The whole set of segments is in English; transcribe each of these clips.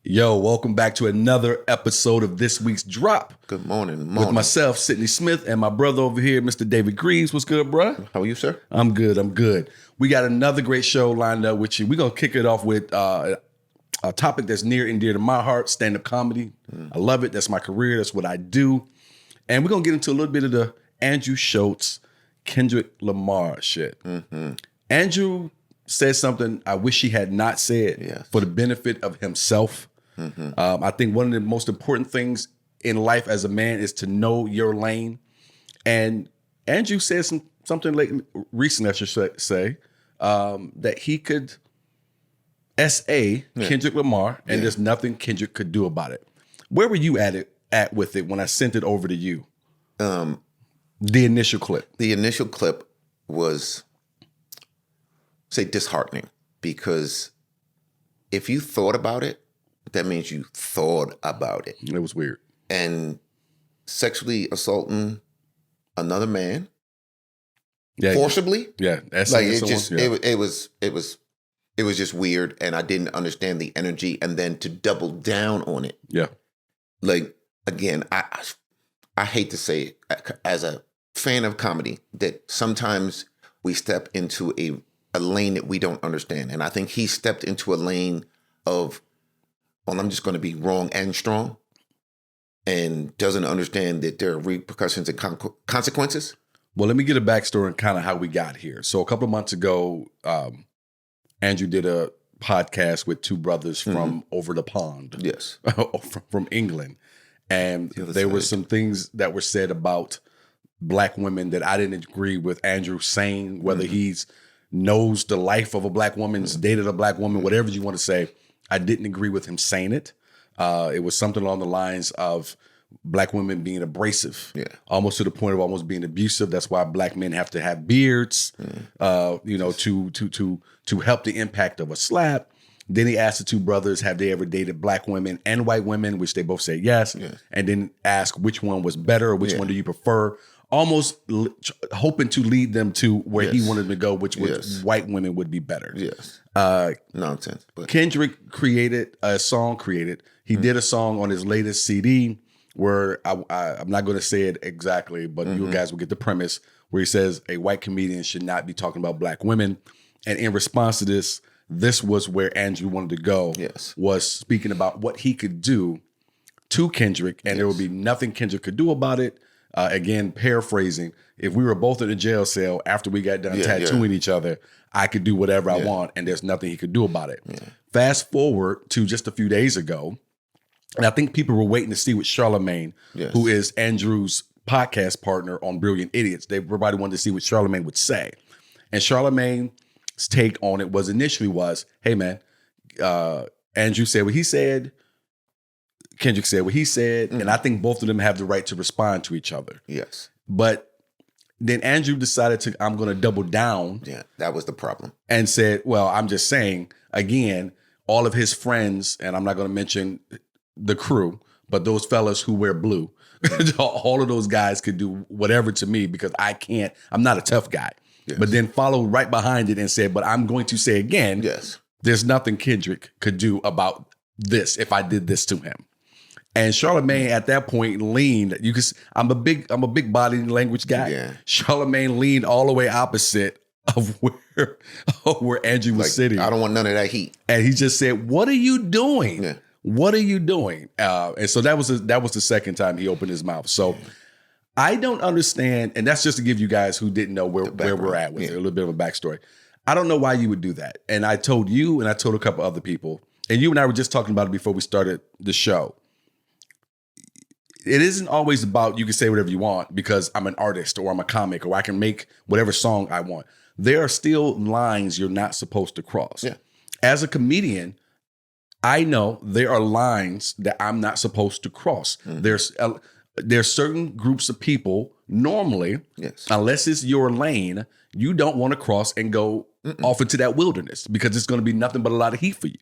Yo, welcome back to another episode of this week's Drop. Good morning. With myself, Sidney Smith, and my brother over here, Mr. David Greaves. What's good, bruh? How are you, sir? I'm good. We got another great show lined up with you. We're going to kick it off with a topic that's near and dear to my heart, stand-up comedy. I love it. That's my career. That's what I do. And we're going to get into a little bit of the Andrew Schultz, Kendrick Lamar shit. Andrew said something I wish he had not said for the benefit of himself. I think one of the most important things in life as a man is to know your lane. And Andrew said something recently, I should say, that he could S.A. Kendrick Lamar, and there's nothing Kendrick could do about it. Where were you at with it when I sent it over to you? The initial clip. The initial clip was, say, disheartening, because if you thought about it, that means you thought about it. It was weird. And sexually assaulting another man forcibly. Yeah. That's like it was just weird, and I didn't understand the energy. And then to double down on it. Yeah. Like, again, I hate to say it, as a fan of comedy, that sometimes we step into a lane that we don't understand. And I think he stepped into a lane of, well, I'm just going to be wrong and strong, and doesn't understand that there are repercussions and consequences. Well, let me get a backstory on kind of how we got here. So a couple of months ago, Andrew did a podcast with two brothers from over the pond. Yes. from England. And there were some things that were said about black women that I didn't agree with Andrew saying, whether he's knows the life of a black woman's dated a black woman, whatever you want to say. I didn't agree with him saying it. It was something along the lines of black women being abrasive, almost to the point of almost being abusive. That's why black men have to have beards, to help the impact of a slap. Then he asked the two brothers, have they ever dated black women and white women, which they both said yes. And then asked which one was better, or which one do you prefer? Almost hoping to lead them to where he wanted to go, which was white women would be better. Nonsense. But Kendrick created a song. He did a song on his latest CD where I'm not going to say it exactly, but you guys will get the premise, where he says a white comedian should not be talking about black women. And in response to this was where Andrew wanted to go, was speaking about what he could do to Kendrick, and there would be nothing Kendrick could do about it. Again, paraphrasing, if we were both in a jail cell after we got done tattooing each other, I could do whatever I want, and there's nothing he could do about it. Fast forward to just a few days ago, and I think people were waiting to see what Charlemagne, who is Andrew's podcast partner on Brilliant Idiots, everybody wanted to see what Charlemagne would say. And Charlemagne's take on it was, hey man, Andrew said what he said, Kendrick said what he said, and I think both of them have the right to respond to each other. Yes. But then Andrew decided I'm going to double down. Yeah, that was the problem. And said, well, I'm just saying, again, all of his friends, and I'm not going to mention the crew, but those fellas who wear blue, all of those guys could do whatever to me because I'm not a tough guy. Yes. But then followed right behind it and said, but I'm going to say again, there's nothing Kendrick could do about this if I did this to him. And Charlemagne at that point leaned. I'm a big body language guy. Yeah. Charlemagne leaned all the way opposite of where Andrew was sitting. I don't want none of that heat. And he just said, "What are you doing? Yeah. What are you doing?" And so that was the second time he opened his mouth. So I don't understand, and that's just to give you guys who didn't know where we're at with it, a little bit of a backstory. I don't know why you would do that. And I told you, and I told a couple other people, and you and I were just talking about it before we started the show. It isn't always about you can say whatever you want because I'm an artist or I'm a comic or I can make whatever song I want. There are still lines you're not supposed to cross. Yeah. As a comedian, I know there are lines that I'm not supposed to cross. There's certain groups of people normally, unless it's your lane, you don't want to cross and go off into that wilderness because it's going to be nothing but a lot of heat for you.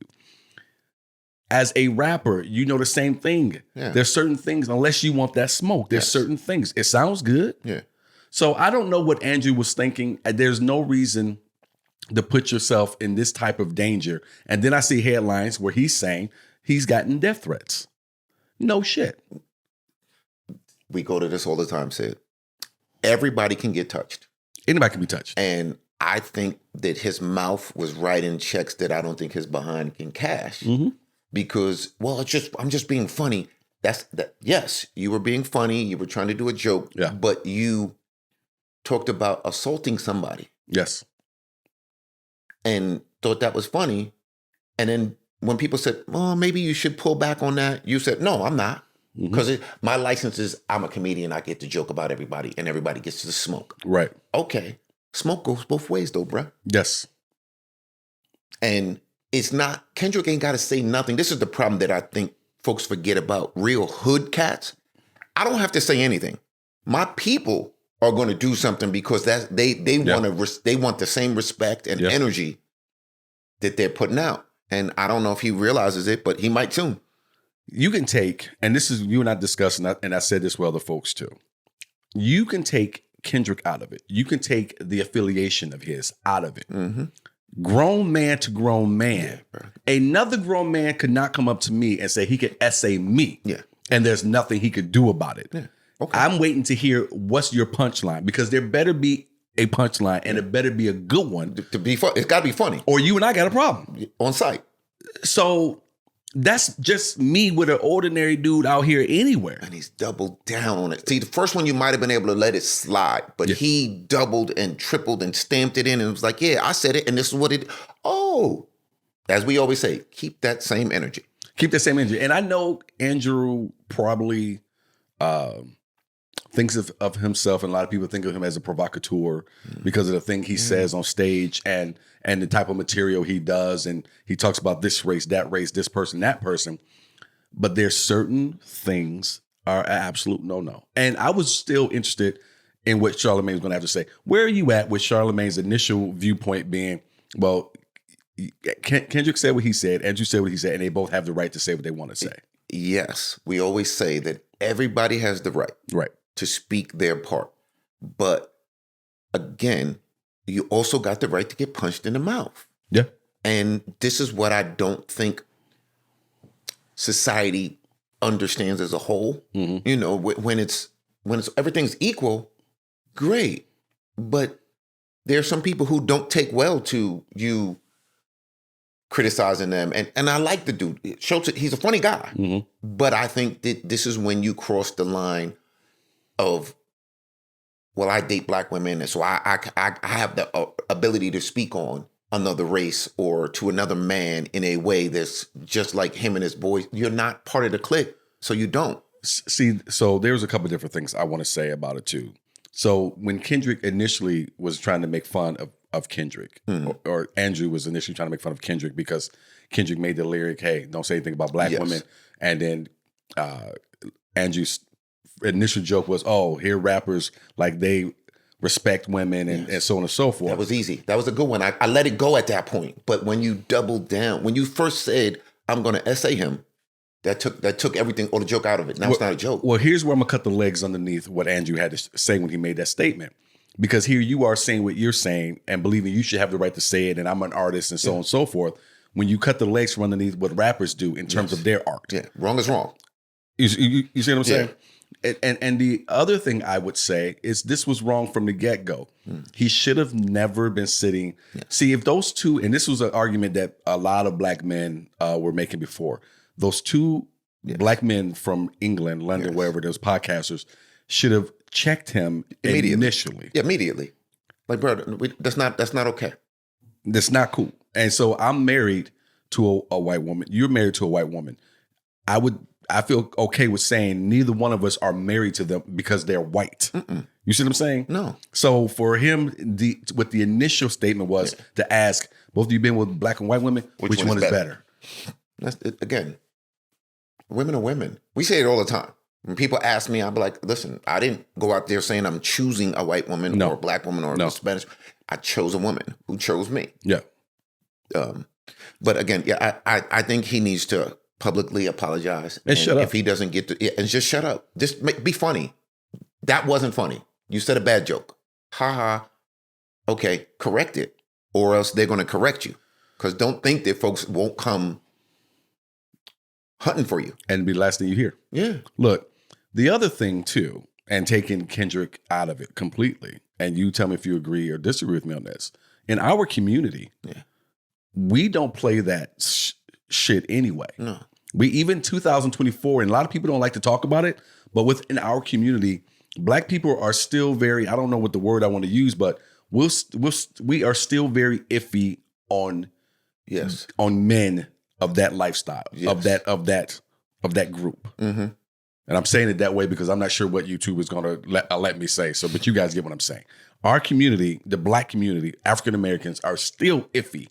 As a rapper, you know the same thing. Yeah. There's certain things, unless you want that smoke, there's certain things. It sounds good. Yeah. So I don't know what Andrew was thinking. There's no reason to put yourself in this type of danger. And then I see headlines where he's saying he's gotten death threats. No shit. We go to this all the time, Sid. Everybody can get touched. Anybody can be touched. And I think that his mouth was writing checks that I don't think his behind can cash. Mm-hmm. Because, well, I'm just being funny. Yes, you were being funny. You were trying to do a joke. Yeah. But you talked about assaulting somebody. Yes. And thought that was funny. And then when people said, well, maybe you should pull back on that, you said, no, I'm not. Because my license is, I'm a comedian. I get to joke about everybody and everybody gets to smoke. Right. Okay. Smoke goes both ways though, bruh. Yes. And it's not, Kendrick ain't got to say nothing. This is the problem that I think folks forget about real hood cats. I don't have to say anything. My people are going to do something because they want the same respect and energy that they're putting out. And I don't know if he realizes it, but he might soon. You can take, and this is you and I discussing, and I said this with other folks too. You can take Kendrick out of it. You can take the affiliation of his out of it. Mm-hmm. Grown man to grown man. Yeah, another grown man could not come up to me and say he could essay me. Yeah. And there's nothing he could do about it. Yeah. Okay. I'm waiting to hear what's your punchline, because there better be a punchline and it better be a good one. To be fun. It's got to be funny. Or you and I got a problem. On site. So that's just me with an ordinary dude out here anywhere. And he's doubled down on it. See, the first one you might have been able to let it slide, but he doubled and tripled and stamped it in and was like, yeah, I said it and this is what it, as we always say, keep that same energy. Keep that same energy. And I know Andrew probably thinks of himself, and a lot of people think of him as a provocateur because of the thing he says on stage and the type of material he does. And he talks about this race, this person, that person. But there's certain things are an absolute no-no. And I was still interested in what Charlamagne was going to have to say. Where are you at with Charlamagne's initial viewpoint being, well, Kendrick said what he said, Andrew said what he said, and they both have the right to say what they want to say. Yes. We always say that everybody has the right to speak their part. But again, you also got the right to get punched in the mouth. Yeah. And this is what I don't think society understands as a whole. Mm-hmm. You know, when it's everything's equal, great. But there are some people who don't take well to you criticizing them. And I like the dude. Schultz, he's a funny guy. Mm-hmm. But I think that this is when you cross the line of, well, I date black women, and so I have the ability to speak on another race or to another man in a way that's just like him and his boys. You're not part of the clique, so you don't. See, so there's a couple of different things I want to say about it too. So when Kendrick initially was trying to make fun of Kendrick, or Andrew was initially trying to make fun of Kendrick because Kendrick made the lyric, hey, don't say anything about black women. And then Andrew's initial joke was, oh, here rappers, like they respect women and so on and so forth. That was easy. That was a good one. I let it go at that point. But when you doubled down, when you first said, I'm going to essay him, that took everything or the joke out of it. Now it's not a joke. Well, here's where I'm going to cut the legs underneath what Andrew had to say when he made that statement. Because here you are saying what you're saying and believing you should have the right to say it, and I'm an artist and so on and so forth. When you cut the legs from underneath what rappers do in terms of their art. Yeah, wrong is wrong. You see what I'm saying? And the other thing I would say is this was wrong from the get-go. He should have never been sitting. Yeah. See, if those two, and this was an argument that a lot of black men were making before, those two black men from England, London, wherever, those podcasters, should have checked him initially. Yeah, immediately. Like, bro, that's not okay. That's not cool. And so I'm married to a white woman. You're married to a white woman. I feel okay with saying neither one of us are married to them because they're white. Mm-mm. You see what I'm saying? No. So for him, what the initial statement was to ask, both of you been with black and white women, which one is better? That's it, again, women are women. We say it all the time. When people ask me, I'll be like, listen, I didn't go out there saying I'm choosing a white woman or a black woman or a Spanish. I chose a woman who chose me. Yeah. But again, I think he needs to publicly apologize. And shut up. If he doesn't get to, and just shut up. Just be funny. That wasn't funny. You said a bad joke. Ha ha. Okay, correct it. Or else they're going to correct you. Because don't think that folks won't come hunting for you. And be the last thing you hear. Yeah. Look, the other thing too, and taking Kendrick out of it completely, and you tell me if you agree or disagree with me on this. In our community, we don't play that shit anyway. No. We even 2024, and a lot of people don't like to talk about it, but within our community, Black people are still very, I don't know what the word I want to use, but we are still very iffy on men of that lifestyle, of that group. Mm-hmm. And I'm saying it that way because I'm not sure what YouTube is going to let me say. So, but you guys get what I'm saying. Our community, the Black community, African Americans, are still iffy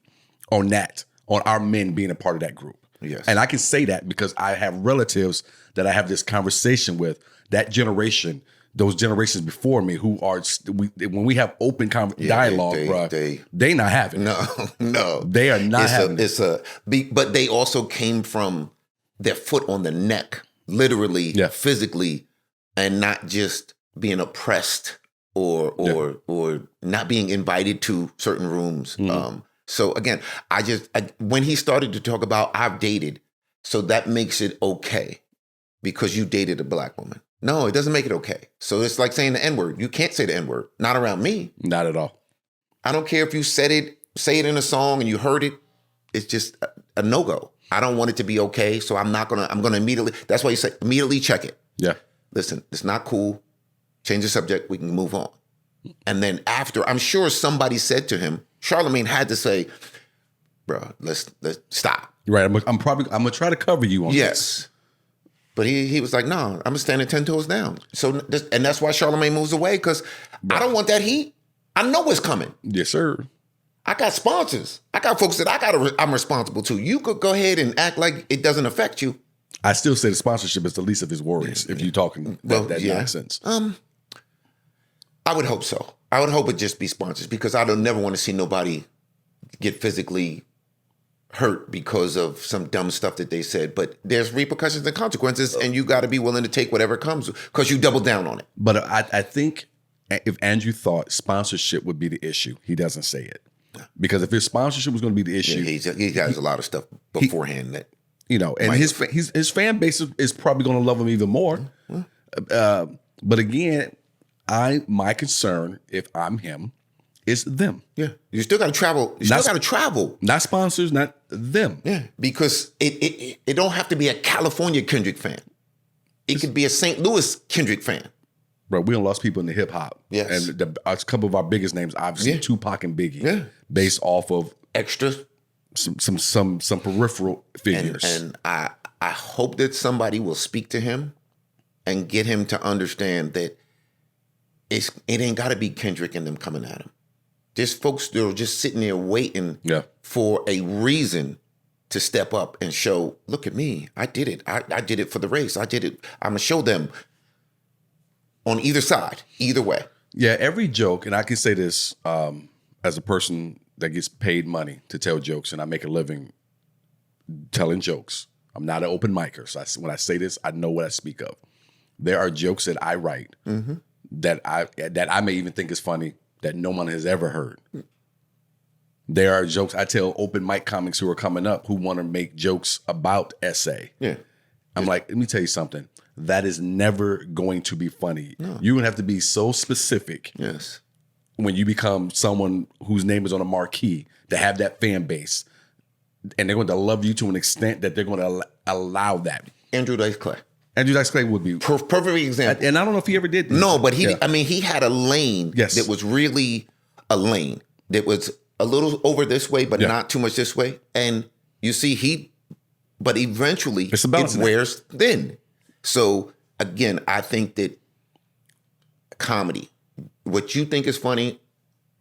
on that, on our men being a part of that group. Yes. And I can say that because I have relatives that I have this conversation with, that generation, those generations before me, who are, when we have open dialogue, bro, they not having it. No. They are not having it. But they also came from their foot on the neck, literally, physically, and not just being oppressed or not being invited to certain rooms. Mm-hmm. So again, when he started to talk about I've dated, so that makes it okay because you dated a Black woman. No, it doesn't make it okay. So it's like saying the N-word. You can't say the N-word. Not around me. Not at all. I don't care if you say it in a song and you heard it. It's just a no-go. I don't want it to be okay. So I'm going to immediately, that's why you say immediately check it. Yeah. Listen, it's not cool. Change the subject. We can move on. And then after, I'm sure somebody said to him, Charlemagne had to say, bro, let's stop. Right. I'm gonna try to cover you on this. But he was like, no, I'm standing 10 toes down. So, and that's why Charlemagne moves away, because I don't want that heat. I know what's coming. Yes, sir. I got sponsors. I got folks that I'm responsible to. You could go ahead and act like it doesn't affect you. I still say the sponsorship is the least of his worries, if you're talking that nonsense. I would hope so. I would hope it just be sponsors, because I don't never want to see nobody get physically hurt because of some dumb stuff that they said. But there's repercussions and consequences, and you got to be willing to take whatever comes because you double down on it. But I think if Andrew thought sponsorship would be the issue, he doesn't say it. Because if his sponsorship was going to be the issue, he has a lot of stuff beforehand that and his fan base is probably going to love him even more. But again, my concern, if I'm him, is them. Yeah, you still got to travel. Not sponsors, not them. Yeah, because it don't have to be a California Kendrick fan. It could be a St. Louis Kendrick fan. Bro, we done lost people in the hip hop. Yes, and a couple of our biggest names, obviously, Tupac and Biggie, based off of extra, some peripheral figures. And I hope that somebody will speak to him and get him to understand that it ain't got to be Kendrick and them coming at him. There's folks that are just sitting there waiting for a reason to step up and show, look at me. I did it. I did it for the race. I did it. I'm going to show them on either side, either way. Yeah, every joke, and I can say this as a person that gets paid money to tell jokes, and I make a living telling jokes. I'm not an open micer, so when I say this, I know what I speak of. There are jokes that I write that I may even think is funny that no one has ever heard. There are jokes I tell open mic comics who are coming up who want to make jokes about SA. Yeah. I'm like, let me tell you something. That is never going to be funny. No. You're going to have to be so specific. Yes. When you become someone whose name is on a marquee, to have that fan base. And they're going to love you to an extent that they're going to allow that. Andrew Dice Clay. Andrew Dice Clay would be perfect example. And I don't know if he ever did this. No, but he had a lane that was really a lane that was a little over this way, but not too much this way. And you see, but eventually it wears thin. So again, I think that comedy, what you think is funny,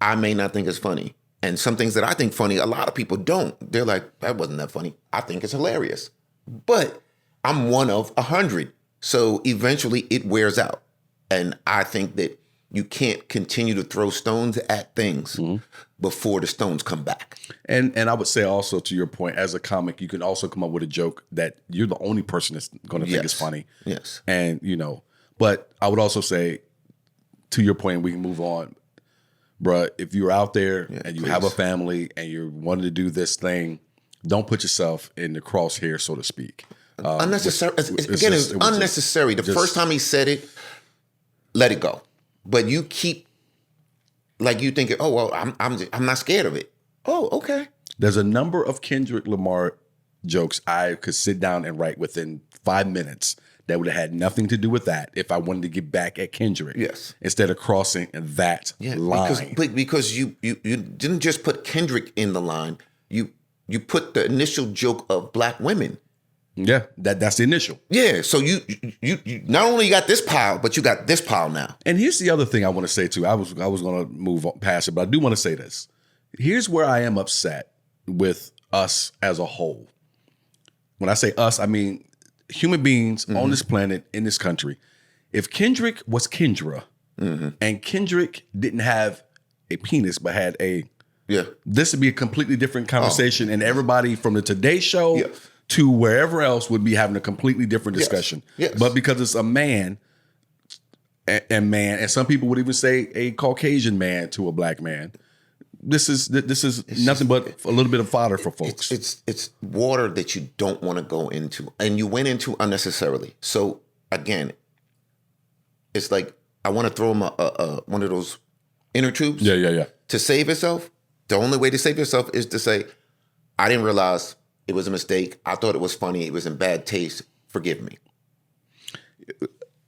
I may not think is funny. And some things that I think funny, a lot of people don't. They're like, that wasn't that funny. I think it's hilarious. But I'm one of 100. So eventually it wears out. And I think that you can't continue to throw stones at things before the stones come back. And I would say also, to your point, as a comic, you can also come up with a joke that you're the only person that's going to think is funny. Yes. And, but I would also say, to your point, we can move on. Bruh, if you're out there and you have a family and you're wanting to do this thing, don't put yourself in the crosshair, so to speak. Unnecessary. Again, it was unnecessary. The first time he said it, let it go. But you keep, like, you thinking, oh, well, I'm not scared of it. Oh, okay. There's a number of Kendrick Lamar jokes I could sit down and write within 5 minutes that would have had nothing to do with that if I wanted to get back at Kendrick. Yes. Instead of crossing that line. Because you didn't just put Kendrick in the line. You put the initial joke of black women. Yeah, that's the initial. Yeah, so you not only got this pile, but you got this pile now. And here's the other thing I want to say too. I was going to move on past it, but I do want to say this. Here's where I am upset with us as a whole. When I say us, I mean human beings on this planet, in this country. If Kendrick was Kendra, and Kendrick didn't have a penis but had a, this would be a completely different conversation, and everybody from the Today Show to wherever else would be having a completely different discussion. Yes. But because it's a man, and some people would even say a Caucasian man to a black man, this is nothing but a little bit of fodder for folks. It's water that you don't want to go into, and you went into unnecessarily. So again, it's like I want to throw him one of those inner tubes. Yeah. To save yourself, the only way to save yourself is to say, I didn't realize it was a mistake. I thought it was funny. It was in bad taste. Forgive me.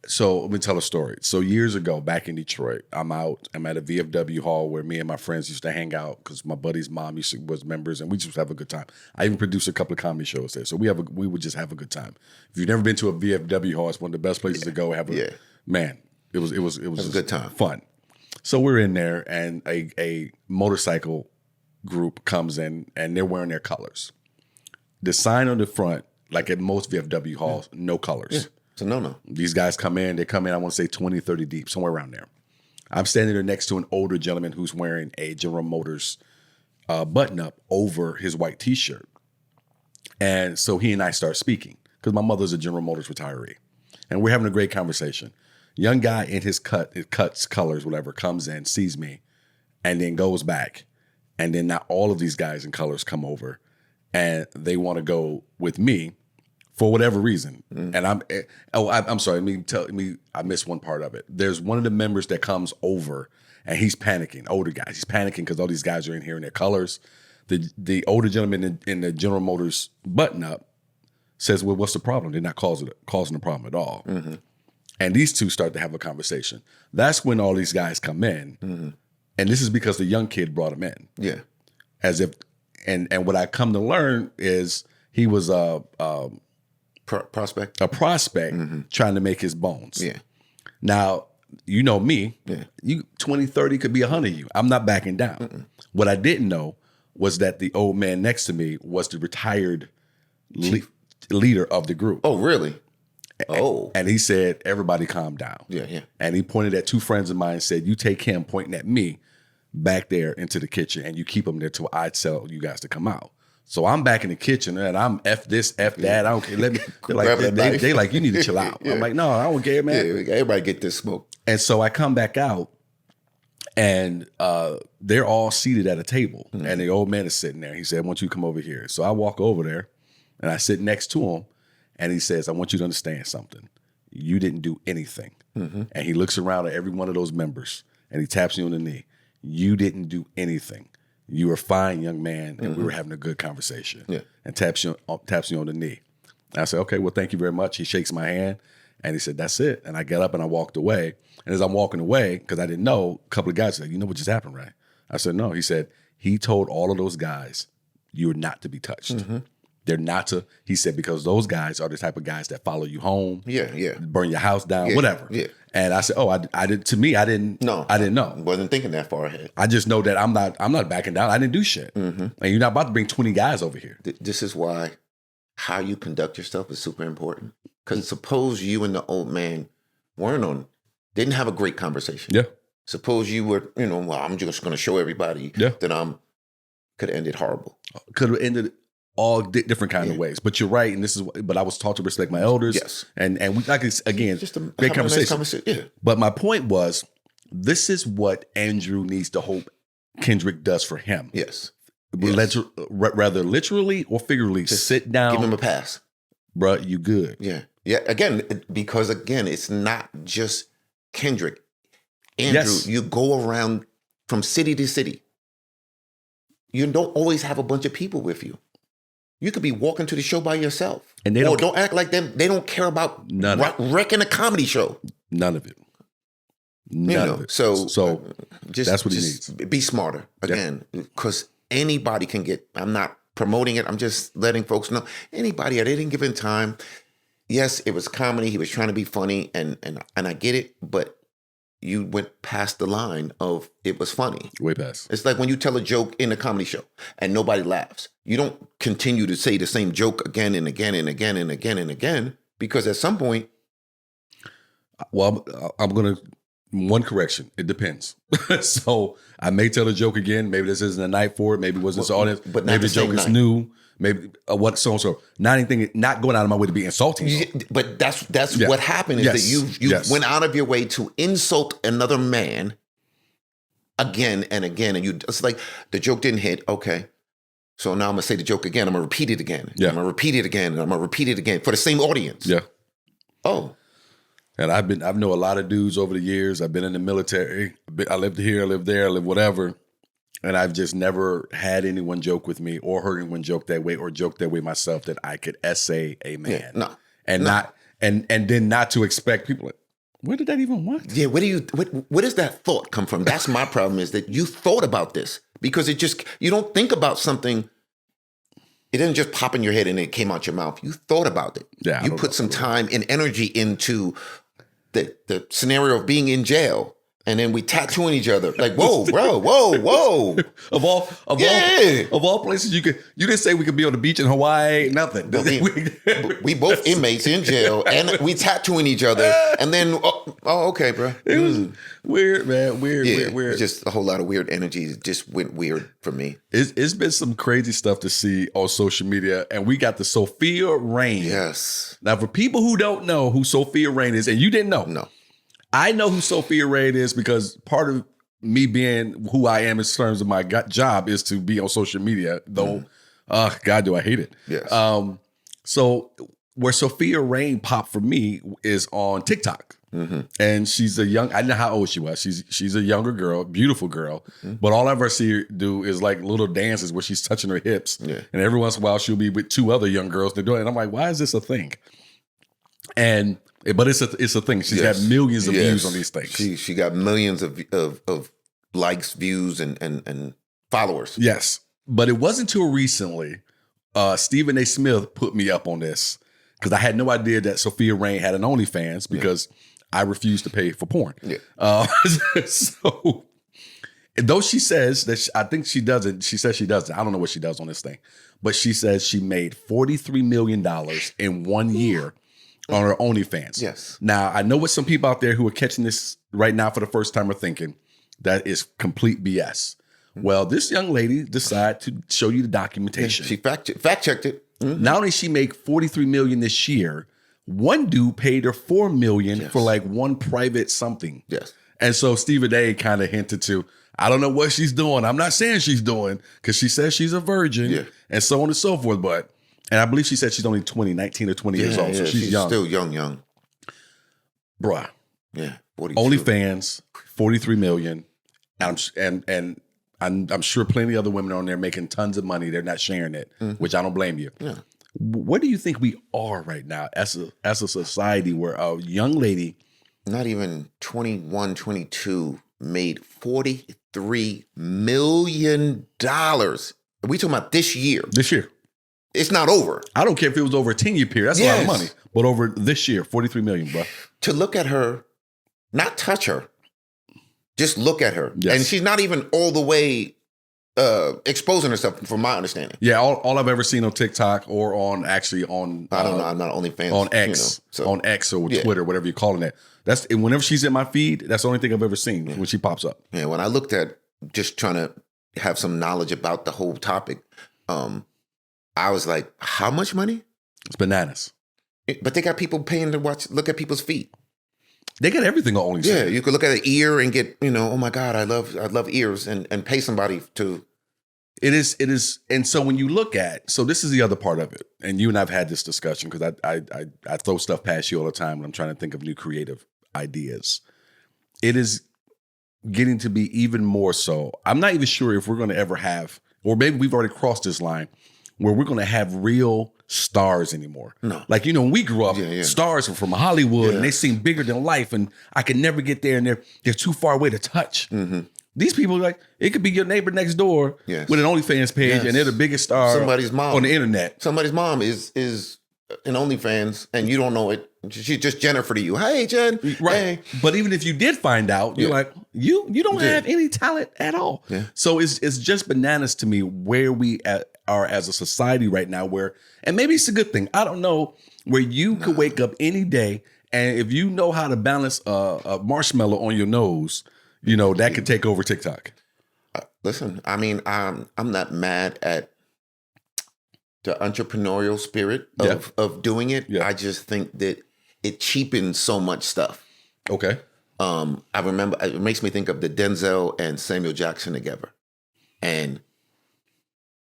So let me tell a story. So years ago, back in Detroit, I'm at a VFW hall where me and my friends used to hang out because my buddy's mom was members, and we just have a good time. I even produced a couple of comedy shows there, so we would just have a good time. If you've never been to a VFW hall, it's one of the best places to go. Man, it was a good time, fun. So we're in there, and a motorcycle group comes in, and they're wearing their colors. The sign on the front, like at most VFW halls, no colors. Yeah. It's a no-no. These guys come in, I want to say 20, 30 deep, somewhere around there. I'm standing there next to an older gentleman who's wearing a General Motors button-up over his white T-shirt. And so he and I start speaking because my mother's a General Motors retiree. And we're having a great conversation. Young guy in his cuts, colors, whatever, comes in, sees me, and then goes back. And then now all of these guys in colors come over, and they want to go with me for whatever reason. And I'm sorry, I missed one part of it. There's one of the members that comes over, and he's panicking, older guys. He's panicking because all these guys are in here in their colors. The older gentleman in the General Motors button-up says, well, what's the problem? They're not causing a problem at all. And these two start to have a conversation. That's when all these guys come in. And this is because the young kid brought him in. Yeah. As if, and what I come to learn is he was a prospect trying to make his bones. Yeah. Now, you know me, you 20, 30 could be 100 of you. I'm not backing down. What I didn't know was that the old man next to me was the retired leader of the group. Oh, really? Oh. And he said, everybody calm down. Yeah. And he pointed at two friends of mine and said, you take him pointing at me back there into the kitchen, and you keep him there till I tell you guys to come out. So I'm back in the kitchen, and I'm F this, F that. I don't care. Let me. They like, you need to chill out. I'm like, no, I don't care, man. Yeah, everybody get this smoke. And so I come back out, and they're all seated at a table, and the old man is sitting there. He said, I want you to come over here. So I walk over there, and I sit next to him, and he says, I want you to understand something. You didn't do anything. And he looks around at every one of those members, and he taps you on the knee. You didn't do anything. You were fine, young man, and we were having a good conversation. Yeah. And taps you on the knee. And I said, okay, well, thank you very much. He shakes my hand, and he said, that's it. And I got up and I walked away. And as I'm walking away, because I didn't know, a couple of guys said, you know what just happened, right? I said, no. He said, he told all of those guys, you are not to be touched. They're not to, he said, because those guys are the type of guys that follow you home. Yeah. Burn your house down, whatever. Yeah. And I said, I didn't know. Wasn't thinking that far ahead. I just know that I'm not backing down. I didn't do shit. And you're not about to bring 20 guys over here. This is why how you conduct yourself is super important. Because suppose you and the old man didn't have a great conversation. Yeah. Suppose you were, well, I'm just going to show everybody that could have ended horrible. Could have ended all different kind of ways. But you're right, and but I was taught to respect my elders. Yes. And we again, just a great conversation. Nice conversation. But my point was, this is what Andrew needs to hope Kendrick does for him. Yes. Rather literally or figuratively, just sit down. Give him a pass. bruh, you good. Yeah. Yeah. Again, because it's not just Kendrick. Andrew, Yes. you go around from city to city. You don't always have a bunch of people with you. You could be walking to the show by yourself. And they don't act like them. They don't care about wrecking a comedy show. None of it. None of it. So that's what he needs. Be smarter again, because anybody can get. I'm not promoting it. I'm just letting folks know. Anybody at any given time. Yes, it was comedy. He was trying to be funny, and I get it, but you went past the line of it was funny. Way past. It's like when you tell a joke in a comedy show and nobody laughs. You don't continue to say the same joke again and again and again and again and again, because at some point. Well, I'm going to, one correction. It depends. So I may tell a joke again. Maybe this isn't a night for it. Maybe it was this audience. But maybe the joke is new. Maybe what so. Not anything. Not going out of my way to be insulting. But that's what happened is that you went out of your way to insult another man again and again, and it's like the joke didn't hit. Okay, so now I'm gonna say the joke again. I'm gonna repeat it again. Yeah. I'm gonna repeat it again. And I'm gonna repeat it again for the same audience. Yeah. Oh. And I've known a lot of dudes over the years. I've been in the military. I lived here, I lived there, I lived whatever. And I've just never had anyone joke with me or heard anyone joke that way or joke that way myself that I could essay a man. Yeah, and then not to expect people like, where did that even what? Yeah, where does that thought come from? That's my problem, is that you thought about this, because you don't think about something. It didn't just pop in your head and it came out your mouth. You thought about it. Yeah, you put some time and energy into the scenario of being in jail. And then we tattooing each other. Like, whoa, bro, whoa. Of all places you didn't say we could be on the beach in Hawaii, nothing. We both inmates in jail and we tattooing each other. And then, okay, bro. It was weird, man. Weird. It's just a whole lot of weird energy. It just went weird for me. It's been some crazy stuff to see on social media. And we got the Sophia Rain. Yes. Now, for people who don't know who Sophia Rain is, and you didn't know. No. I know who Sophia Rain is because part of me being who I am in terms of my job is to be on social media, though, God, do I hate it. Yes. So where Sophia Rain popped for me is on TikTok. Mm-hmm. And she's I didn't know how old she was. She's a younger girl, beautiful girl. Mm-hmm. But all I ever see her do is like little dances where she's touching her hips. Yeah. And every once in a while she'll be with two other young girls. They're doing it. And I'm like, why is this a thing? But it's a thing. She's got millions of views on these things. She got millions of likes, views, and followers. Yes. But it wasn't until recently, Stephen A. Smith put me up on this because I had no idea that Sophia Rain had an OnlyFans because I refused to pay for porn. Yeah. So though she says that I think she doesn't, she says she doesn't. I don't know what she does on this thing. But she says she made $43 million in 1 year on her OnlyFans. Yes. Now, I know what some people out there who are catching this right now for the first time are thinking. That is complete BS. Well, this young lady decided to show you the documentation. She fact-checked it. Mm-hmm. Not only she made $43 million this year, one dude paid her $4 million for like one private something. Yes. And so Stephen A. kind of hinted to, I don't know what she's doing. I'm not saying she's doing because she says she's a virgin and so on and so forth, but and I believe she said she's only 19 or 20 years old. So she's young. Still young. Bruh. Yeah. 42. OnlyFans, 43 million. And I'm sure plenty of other women on there making tons of money. They're not sharing it, which I don't blame you. Yeah. Where do you think we are right now as a society where a young lady, not even 21, 22, made $43 million? Are we talking about this year? This year. It's not over. I don't care if it was over a 10-year period. That's a lot of money. But over this year, 43 million, bro. To look at her, not touch her, just look at her. Yes. And she's not even all the way exposing herself, from my understanding. Yeah, all I've ever seen on TikTok or on I don't know. I'm not OnlyFans. On X, on X or Twitter, whatever you're calling it. Whenever she's in my feed, that's the only thing I've ever seen when she pops up. Yeah, when I looked at just trying to have some knowledge about the whole topic, I was like, how much money? It's bananas. But they got people paying to look at people's feet. They got everything on OnlyFans. Yeah, you could look at an ear and get, oh my God, I love ears and pay somebody to It is. And so when you look at, so this is the other part of it, and you and I've had this discussion because I throw stuff past you all the time when I'm trying to think of new creative ideas. It is getting to be even more so. I'm not even sure if we're going to ever have, or maybe we've already crossed this line where we're going to have real stars anymore. No. Like, when we grew up, stars were from Hollywood and they seem bigger than life, and I could never get there, and they're too far away to touch. Mm-hmm. These people, like, it could be your neighbor next door with an OnlyFans page, and they're the biggest star somebody's mom on the internet. Somebody's mom is an OnlyFans, and you don't know it. She's just Jennifer to you. Hey, Jen. Right. Hey. But even if you did find out, you're like, you don't have any talent at all. Yeah. So it's just bananas to me where we are as a society right now, where, and maybe it's a good thing, I don't know, where you could wake up any day, and if you know how to balance a marshmallow on your nose, that could take over TikTok. Listen, I mean, I'm not mad at the entrepreneurial spirit of doing it. Yeah. I just think that it cheapens so much stuff. Okay. I remember, it makes me think of the Denzel and Samuel Jackson together. And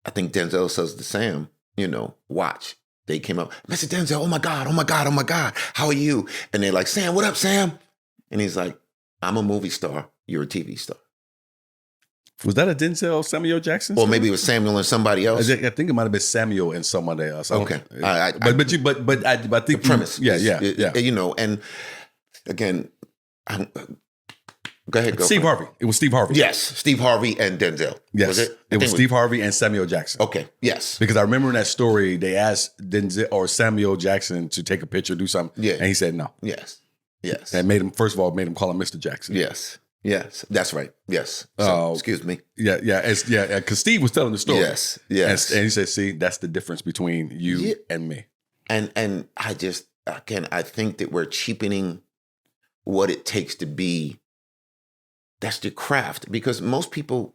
I think Denzel says to Sam, watch. They came up, Mr. Denzel, oh my God, how are you? And they're like, Sam, what up, Sam? And he's like, I'm a movie star. You're a TV star. Was that a Denzel Samuel Jackson? Or maybe it was Samuel and somebody else. I think it might have been Samuel and somebody else. Okay. But I think the premise. Yeah. And again, go ahead. Steve Harvey. It was Steve Harvey. Yes, Steve Harvey and Denzel. Yes, was it? It was Steve Harvey and Samuel Jackson. Okay. Yes. Because I remember in that story they asked Denzel or Samuel Jackson to take a picture, do something, and he said no. Yes. And made him call him Mr. Jackson. Yes, that's right. Yes. So, excuse me. Because Steve was telling the story. Yes. And he said, "See, that's the difference between you and me." And I just, again, I think that we're cheapening what it takes to be. That's the craft, because most people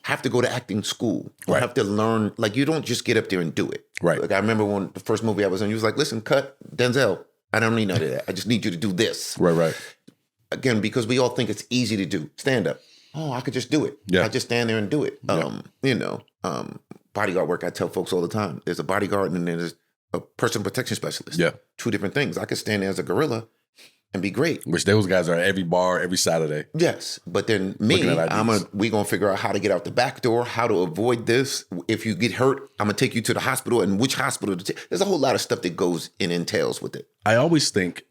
have to go to acting school or have to learn. Like, you don't just get up there and do it. Right. Like, I remember when the first movie I was in, he was like, "Listen, cut Denzel. I don't need none of that. I just need you to do this." Right. Again, because we all think it's easy to do. Stand up. Oh, I could just do it. I just stand there and do it. Bodyguard work, I tell folks all the time. There's a bodyguard and then there's a person protection specialist. Yeah. Two different things. I could stand there as a gorilla and be great. Which those guys are at every bar, every Saturday. Yes. But then me, we gonna figure out how to get out the back door, how to avoid this. If you get hurt, I'm gonna take you to the hospital, and which hospital to take. There's a whole lot of stuff that goes and entails with it. I always think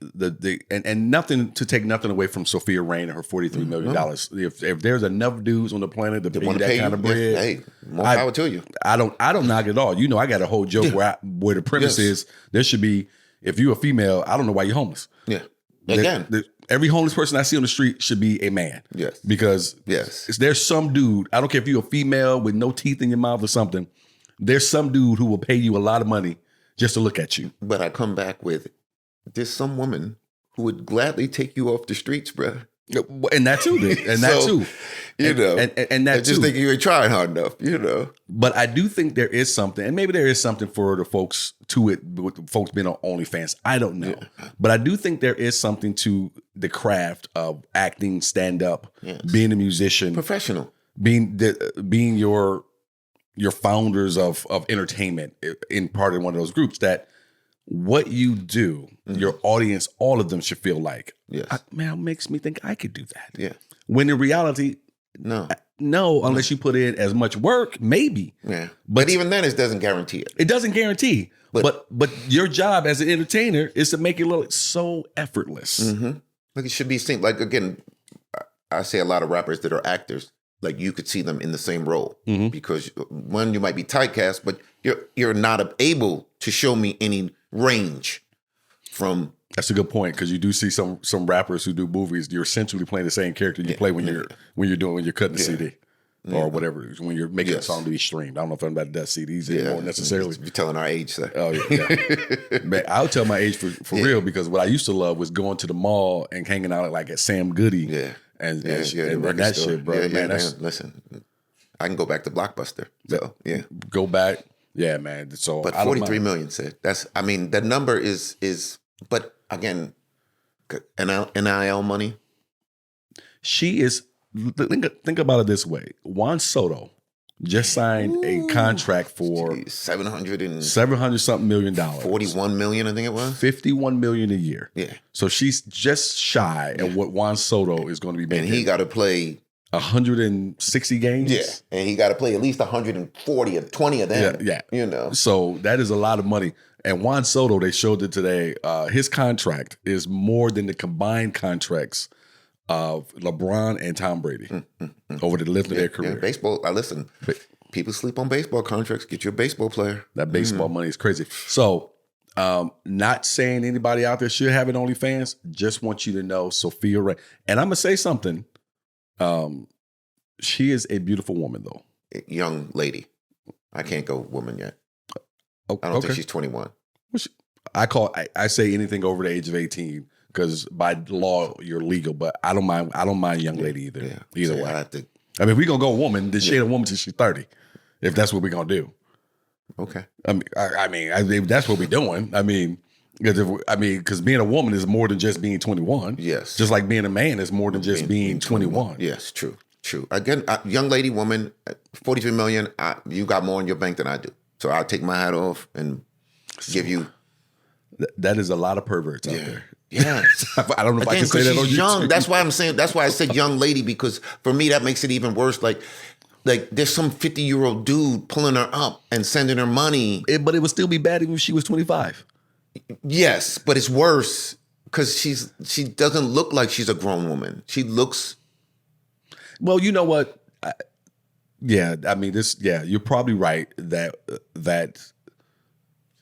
and nothing to take nothing away from Sophia Rain and her $43 million. If there's enough dudes on the planet to pay you that kind of bread, hey, more power to you. I don't knock it at all. I got a whole joke where the premise is there should be, if you're a female, I don't know why you're homeless. Yeah. Again, every homeless person I see on the street should be a man. Yes. Because there's some dude, I don't care if you're a female with no teeth in your mouth or something, there's some dude who will pay you a lot of money just to look at you. But I come back with, there's some woman who would gladly take you off the streets, bro. And that too, and that too. And that I just think you ain't trying hard enough, But I do think there is something, and maybe there is something for the folks to it, with folks being on OnlyFans. I don't know. Yeah. But I do think there is something to the craft of acting, stand up, being a musician. Professional. Being your founders of entertainment in part of one of those groups that what you do, your audience, all of them should feel like, man, makes me think I could do that. Yeah. When in reality, no, unless you put in as much work, maybe. Yeah. But even then, it doesn't guarantee it. It doesn't guarantee. But your job as an entertainer is to make it look so effortless. Mm-hmm. Like, it should be seen. Like, again, I say a lot of rappers that are actors, like, you could see them in the same role because one, you might be typecast, but you're not able to show me any range from. That's a good point, because you do see some rappers who do movies. You're essentially playing the same character you play when you're cutting the CD or whatever, when you're making a song to be streamed. I don't know if anybody does CDs anymore necessarily. You're telling our age, sir. Oh yeah. Man, I'll tell my age for real, because what I used to love was going to the mall and hanging out at Sam Goody. Yeah. And that store. Shit, bro. Man, listen, I can go back to Blockbuster. So go back. Yeah, man. So, but 43 million said the number is. But again, NIL money. She is. Think about it this way: Juan Soto just signed a contract for $700 something million. 41 million, I think it was. 51 million a year. Yeah. So she's just shy of what Juan Soto is going to be making. And he got to play 160 games. Yeah. And he got to play at least 140 or 20 of them. Yeah. You know. So that is a lot of money. And Juan Soto, they showed it today, his contract is more than the combined contracts of LeBron and Tom Brady over the length of their career. Yeah, baseball, listen, people sleep on baseball contracts. Get your baseball player. That baseball money is crazy. So, not saying anybody out there should have an OnlyFans. Just want you to know Sophia Rain. And I'm going to say something. She is a beautiful woman, though. Young lady. I can't go woman yet. I don't think she's 21. I say anything over the age of 18. Because by law you're legal, but I don't mind young lady either. Yeah. Either way. I mean, if we're gonna go woman, then she ain't a woman till she's 30. If that's what we're gonna do. Okay. I mean, that's what we're doing. I mean, because being a woman is more than just being 21. Yes. Just like being a man is more than just being 21. Yes, true. Again, young lady, woman, 43 million. You got more in your bank than I do, so I'll take my hat off and give you. That is a lot of perverts out there. Yeah, I don't know if I can say that on YouTube. Young. That's why I'm saying. That's why I said young lady, because for me that makes it even worse. Like there's some 50-year-old dude pulling her up and sending her money. But it would still be bad even if she was 25. Yes, but it's worse because she doesn't look like she's a grown woman. She looks. Well, you know what? You're probably right that.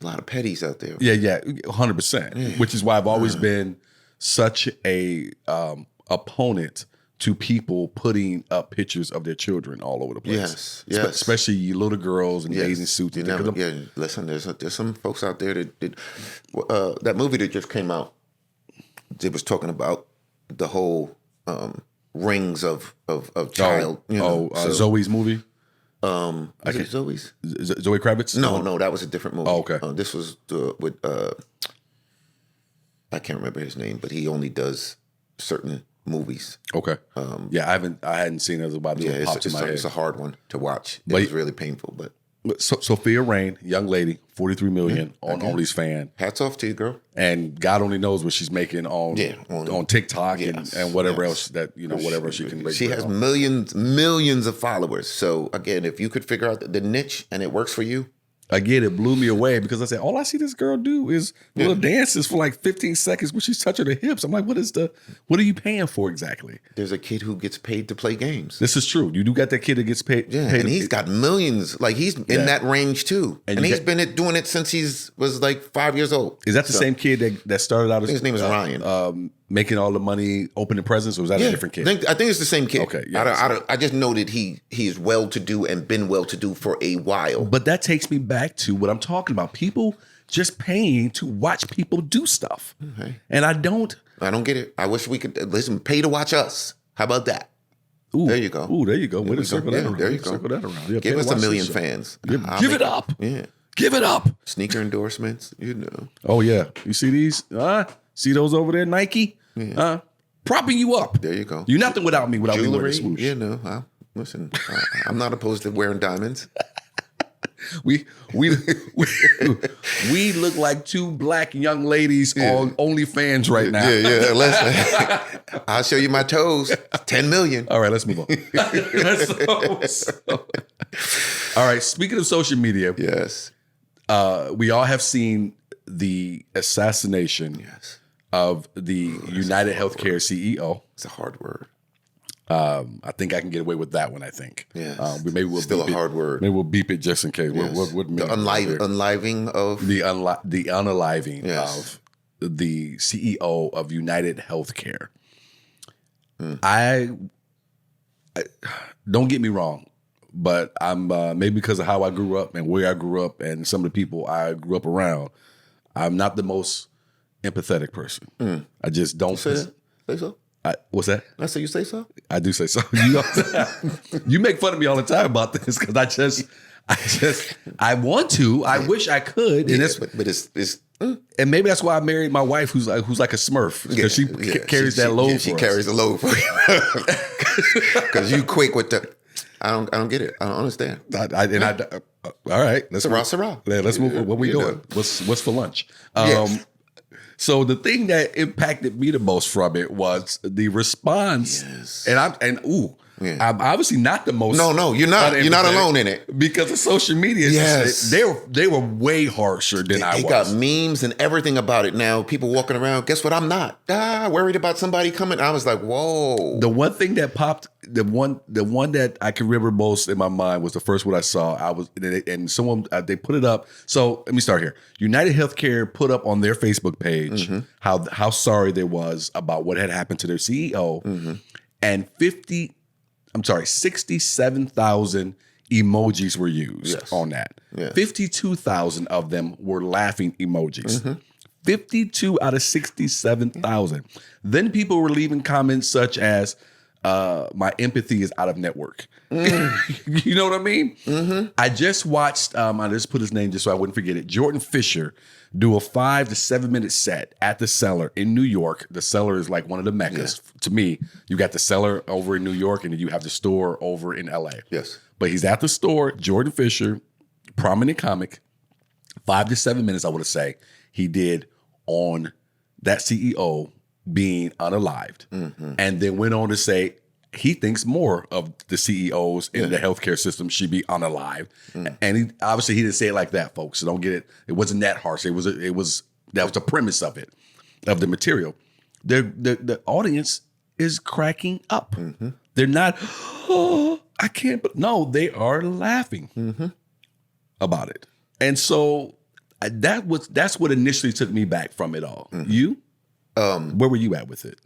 A lot of petties out there. Yeah, 100%. Which is why I've always been such a opponent to people putting up pictures of their children all over the place. Yes. Especially little girls in bathing suits. Listen, there's some folks out there that did that movie that just came out. It was talking about the whole rings of child. Zoe's movie. Was it Zoe's? Zoe Kravitz? No, that was a different movie. Oh, okay. This was with I can't remember his name, but he only does certain movies. Okay. I hadn't seen it. About it popped in my head. It's a hard one to watch. It was really painful, but. Sophia Rain, young lady, 43 million on OnlyFans. Hats off to you, girl. And God only knows what she's making on TikTok and whatever else that whatever she can. She has millions of followers. So again, if you could figure out the niche and it works for you. Again, it blew me away because I said, all I see this girl do is little dances for like 15 seconds when she's touching her hips. I'm like, what are you paying for exactly? There's a kid who gets paid to play games. This is true. You do got that kid that gets paid. Yeah, and he's got millions. Like he's in that range too. And he's been doing it since was like 5 years old. Is that the same kid that started out as his name is Ryan. Making all the money, opening presents, or was that a different kid? I think it's the same kid. Okay, I just know that he's well-to-do and been well-to-do for a while. But that takes me back to what I'm talking about. People just paying to watch people do stuff. Okay. And I don't get it. I wish we could, pay to watch us. How about that? Ooh, there you go. Way to circle that around. There you go. Circle that around. Yeah, give us 1 million fans. Give it up. Yeah. Give it up. Sneaker endorsements, Oh, yeah. You see these? See those over there, Nike? Yeah. Propping you up. There you go. You're nothing without me, Jewelry, me wearing a swoosh. Listen, I'm not opposed to wearing diamonds. We look like two black young ladies on OnlyFans right now. Yeah. Listen, I'll show you my toes. 10 million. All right, let's move on. All right, speaking of social media. Yes. We all have seen the assassination of the United Healthcare CEO. It's a hard word. I think I can get away with that one. I think. Yes. Maybe we'll still a hard word. Maybe we'll beep it just in case. Yes. What the unaliving of the unaliving of the CEO of United Healthcare. I don't get me wrong, but I'm maybe because of how I grew up and where I grew up and some of the people I grew up around, I'm not the most empathetic person. I just don't say so. What's that? I say you say so. I do say so. You make fun of me all the time about this because I want to. I wish I could. Yeah, and but it's and maybe that's why I married my wife, who's like a Smurf, because she carries that load. She carries the load for you because you quick with the. I don't get it. I don't understand. All right, let's Sarah. Let's move. What we doing? What's for lunch? Yes. So the thing that impacted me the most from it was the response, Yeah. I'm obviously not the most. No, you're not. You're not alone in it because of social media. Yes, they were way harsher than I was. They got memes and everything about it now. People walking around. Guess what? I'm not worried about somebody coming. I was like, whoa. The one thing that popped, the one that I can remember most in my mind was the first one I saw. And someone they put it up. So let me start here. United Healthcare put up on their Facebook page how sorry they was about what had happened to their CEO, and 67,000 emojis were used on that. Yeah. 52,000 of them were laughing emojis. 52 out of 67,000. Then people were leaving comments such as, my empathy is out of network. You know what I mean? I just watched, I just put his name just so I wouldn't forget it, Jordan Fisher do a 5 to 7 minute set at the Cellar in New York. The Cellar is like one of the meccas. Yeah. To me, you got the Cellar over in New York and then you have the store over in LA. Yes. But he's at the store, Jordan Fisher, prominent comic, 5 to 7 minutes, I would say, he did on that CEO being unalived. And then went on to say he thinks more of the CEOs in the healthcare system should be unalived. And he didn't say it like that, folks. So don't get it. It wasn't that harsh. That was the premise of it, of the material. The audience is cracking up. They're not, I can't, but no, they are laughing about it. And so that's what initially took me back from it all. You? Where were you at with it?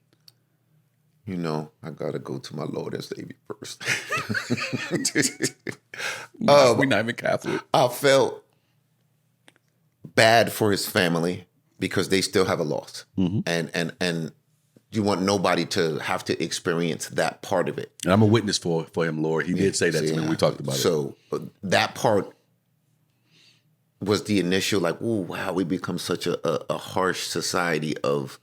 I gotta go to my Lord and Savior first. We're not even Catholic. I felt bad for his family because they still have a loss, and you want nobody to have to experience that part of it. And I'm a witness for him, Lord. He did say that to me when we talked about it. So that part was the initial, like, oh wow, we become such a harsh society of,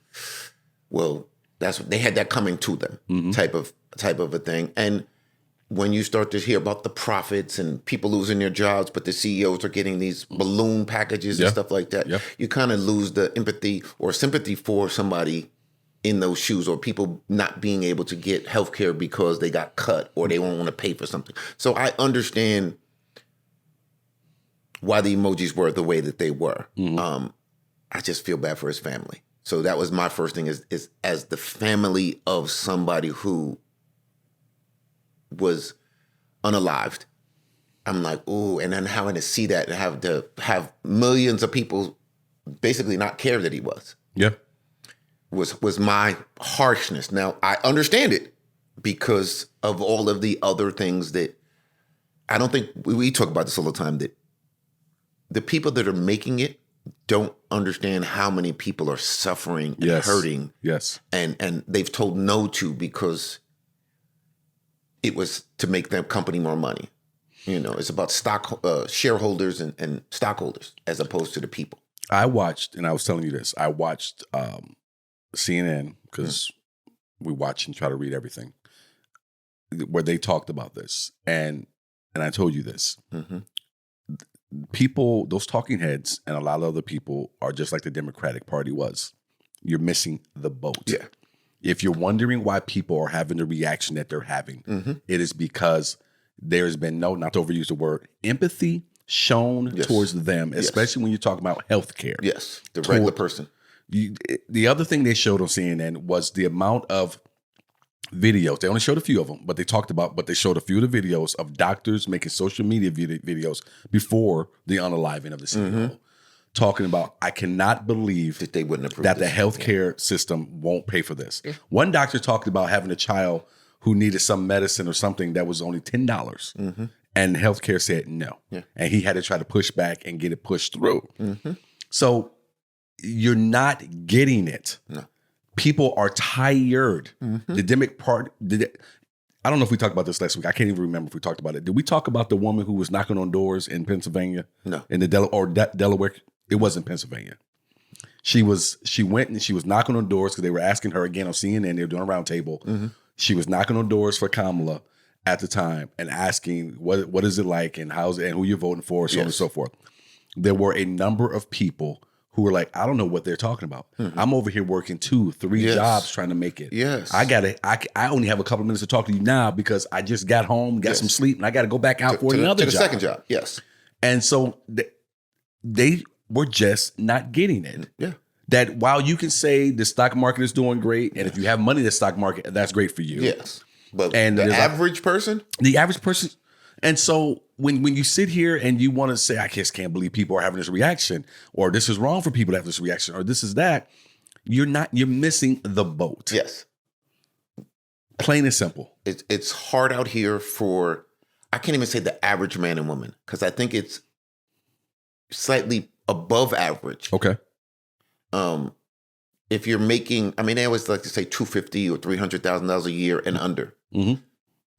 well, that's what they had that coming to them, type of a thing. And when you start to hear about the profits and people losing their jobs, but the CEOs are getting these balloon packages and stuff like that, you kind of lose the empathy or sympathy for somebody in those shoes, or people not being able to get healthcare because they got cut or they won't want to pay for something. So I understand why the emojis were the way that they were. I just feel bad for his family. So that was my first thing is as the family of somebody who was unalived. I'm like, ooh, and then having to see that and have millions of people basically not care that he was. Yeah. Was my harshness. Now, I understand it because of all of the other things that I don't think we talk about this all the time, that the people that are making it don't understand how many people are suffering and hurting. Yes. And they've told no to because it was to make their company more money. It's about shareholders and stockholders as opposed to the people. I watched, and I was telling you this, I watched CNN because we watch and try to read everything, where they talked about this. And I told you this. People, those talking heads and a lot of other people are just like the Democratic Party was. You're missing the boat. Yeah. If you're wondering why people are having the reaction that they're having, it is because there's been not to overuse the word, empathy shown towards them, especially when you're talking about healthcare. Yes, the regular person. The other thing they showed on CNN was the amount of videos. They only showed a few of them, but they showed a few of the videos of doctors making social media videos before the unaliving of the CEO, talking about, I cannot believe that they wouldn't approve that the healthcare system won't pay for this. One doctor talked about having a child who needed some medicine or something that was only $10, and healthcare said no, and he had to try to push back and get it pushed through. So you're not getting it. No. People are tired. The Democratic Party. I don't know if we talked about this last week. I can't even remember if we talked about it. Did we talk about the woman who was knocking on doors in Pennsylvania? No. In the Delaware? It wasn't Pennsylvania. She went and she was knocking on doors because they were asking her again on CNN. They were doing a round table. She was knocking on doors for Kamala, at the time and asking what is it like and how's it and who you're voting for, so on and so forth, there were a number of people who were like, I don't know what they're talking about. I'm over here working 2-3 jobs trying to make it. Yes. I only have a couple of minutes to talk to you now because I just got home, got some sleep, and I got to go back out for another job. To the second job, yes. And so they were just not getting it. Yeah. That while you can say the stock market is doing great, and if you have money in the stock market, that's great for you. Yes. But the average person? The average person. And so when you sit here and you want to say, I just can't believe people are having this reaction, or this is wrong for people to have this reaction, or this is that, you're missing the boat. Yes. Plain and simple. It's hard out here for, I can't even say the average man and woman, because I think it's slightly above average. Okay. If you're making, I mean, they always like to say $250,000 or $300,000 a year and under. Mm-hmm.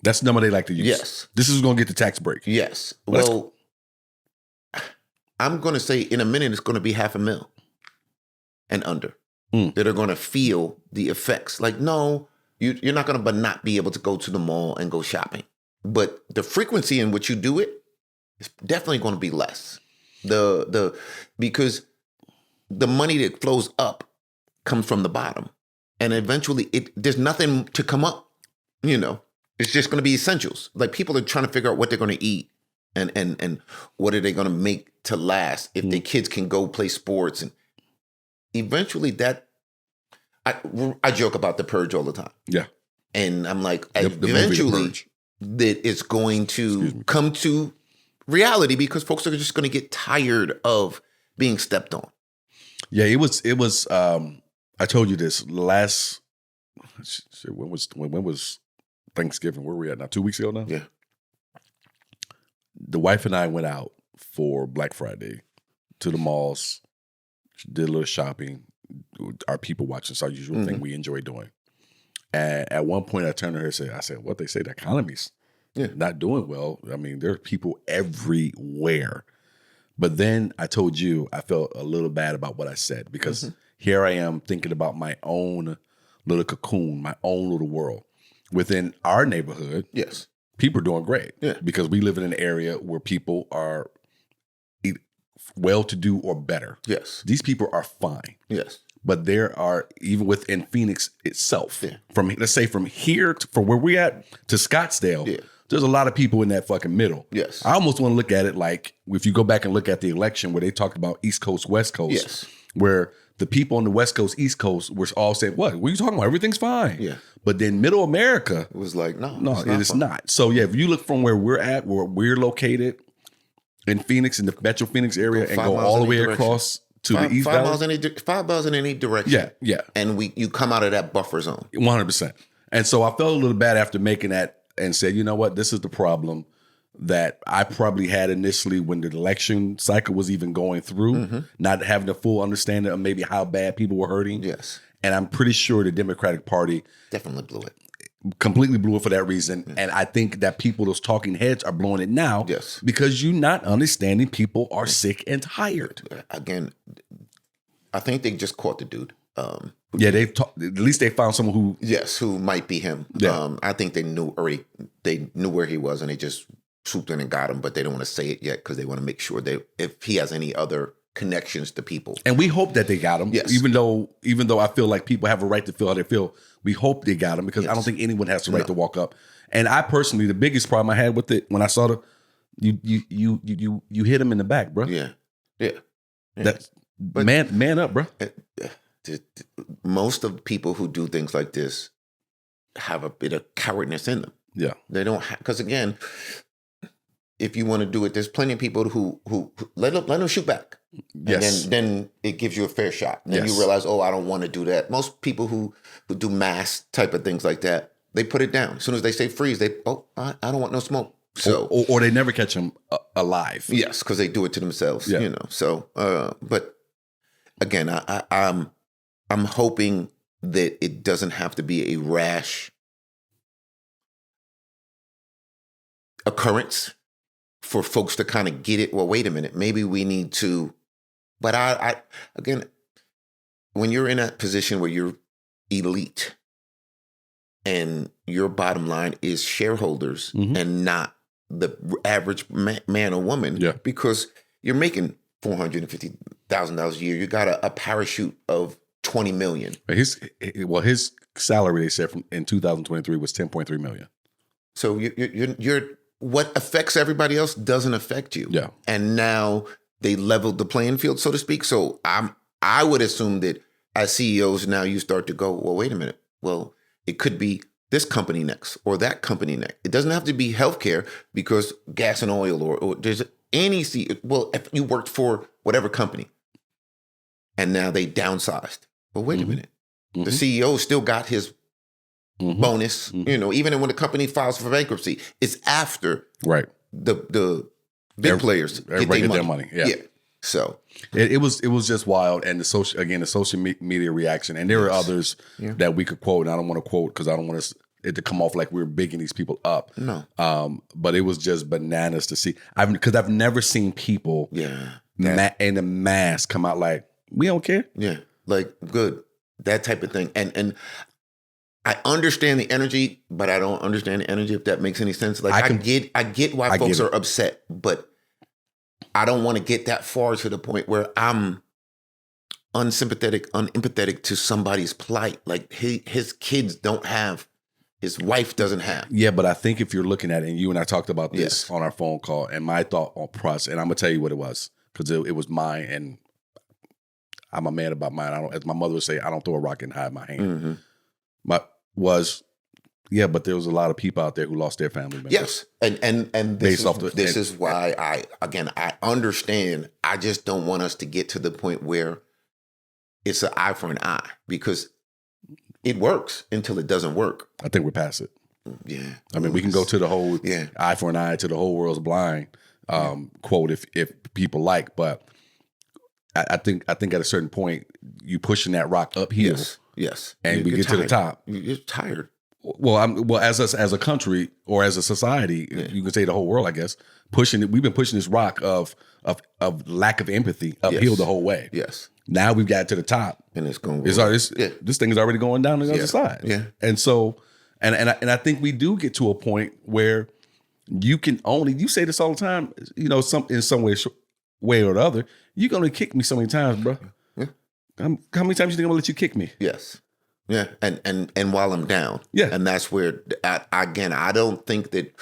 That's the number they like to use. Yes. This is going to get the tax break. Yes. Well, I'm going to say in a minute, it's going to be $500,000 and under that are going to feel the effects. Like, no, you're not going to not be able to go to the mall and go shopping. But the frequency in which you do it is definitely going to be less. Because the money that flows up comes from the bottom. And eventually there's nothing to come up, It's just going to be essentials. Like, people are trying to figure out what they're going to eat and what are they going to make to last if their kids can go play sports. And eventually I joke about the purge all the time. Yeah. And I'm like, eventually that it's going to come to reality because folks are just going to get tired of being stepped on. Yeah, it was I told you this last, when was Thanksgiving? Where were we at now? 2 weeks ago now? Yeah. The wife and I went out for Black Friday to the malls, did a little shopping. Our people watching, it's our usual thing we enjoy doing. And at one point I turned to her and I said, what they say, the economy's not doing well. I mean, there are people everywhere. But then I told you I felt a little bad about what I said because here I am thinking about my own little cocoon, my own little world. Within our neighborhood, yes, people are doing great because we live in an area where people are well-to-do or better. Yes. These people are fine. Yes. But there are, even within Phoenix itself, from let's say from here, from where we're at to Scottsdale, there's a lot of people in that fucking middle. Yes. I almost want to look at it like if you go back and look at the election where they talked about East Coast, West Coast, where the people on the West Coast, East Coast were all saying, what are you talking about? Everything's fine. Yeah. But then middle America it was like, no, it's not. So yeah, if you look from where we're at, where we're located in Phoenix, in the Metro Phoenix area, and go all the way across to the East Valley. 5 miles in any direction. Yeah. And you come out of that buffer zone. 100%. And so I felt a little bad after making that and said, you know what, this is the problem that I probably had initially when the election cycle was even going through, not having a full understanding of maybe how bad people were hurting. Yes. And I'm pretty sure the Democratic Party definitely blew it. Completely blew it for that reason. And I think that people, those talking heads, are blowing it now because you're not understanding people are sick and tired. Again, I think they just caught the dude. At least they found someone who might be him. Yeah. I think they knew where he was and they just swooped in and got him, but they don't want to say it yet because they want to make sure if he has any other connections to people. And we hope that they got him. Yes. Even though I feel like people have a right to feel how they feel, we hope they got him because I don't think anyone has the right to walk up. And I personally, the biggest problem I had with it when I saw you hit him in the back, bro. Yeah. That's man up, bro. Most of the people who do things like this have a bit of cowardness in them. Yeah. They don't because again, if you want to do it, there's plenty of people who let them shoot back. Yes. And then it gives you a fair shot. And then you realize, I don't want to do that. Most people who do mass type of things like that, they put it down. As soon as they say freeze, I don't want no smoke. So or they never catch them alive. Yes, because they do it to themselves. Yeah. So but again, I'm hoping that it doesn't have to be a rash occurrence for folks to kind of get it. Well, wait a minute, maybe we need to. But I again, when you're in a position where you're elite and your bottom line is shareholders and not the average man or woman, because you're making $450,000 a year. You got a parachute of $20 million. His salary, they said, in 2023 was $10.3 million. So you're what affects everybody else doesn't affect you. Yeah. And now they leveled the playing field, so to speak. So I would assume that as CEOs now you start to go, well, wait a minute. Well, it could be this company next or that company next. It doesn't have to be healthcare, because gas and oil or there's any well, if you worked for whatever company and now they downsized. Well, wait a minute. The CEO still got his bonus, even when the company files for bankruptcy, it's after the big players get their money. Yeah. So it was just wild, and the social media reaction, and there were others that we could quote, and I don't want to quote because I don't want it to come off like we're bigging these people up. No, but it was just bananas to see. Because I've never seen people in a mass come out like, we don't care. Yeah, like good, that type of thing, and I understand the energy, but I don't understand the energy, if that makes any sense. Like I get why folks are upset, but I don't want to get that far to the point where I'm unempathetic to somebody's plight. Like his kids don't have, his wife doesn't have. Yeah, but I think if you're looking at it, and you and I talked about this on our phone call, and my thought on process, and I'm gonna tell you what it was, because it was mine, and I'm a man about mine. As my mother would say, I don't throw a rock and hide my hand. But there was a lot of people out there who lost their family members. Yes, and this is why I understand. I just don't want us to get to the point where it's an eye for an eye, because it works until it doesn't work. I think we're past it. Yeah, I mean, we can go to the whole eye for an eye to the whole world's blind quote if people like, but I think at a certain point you pushing that rock uphill. Yes, and we get to the top. You're tired. Well, as a country or as a society, you can say the whole world, I guess, pushing it. We've been pushing this rock of lack of empathy uphill the whole way. Yes. Now we've got to the top, and it's going. This thing is already going down the other side. Yeah. And so, and I think we do get to a point where you say this all the time. In some way or the other, you're gonna kick me so many times, bro. Yeah. How many times you think I'm gonna let you kick me? Yes. Yeah, and while I'm down, and that's where I don't think that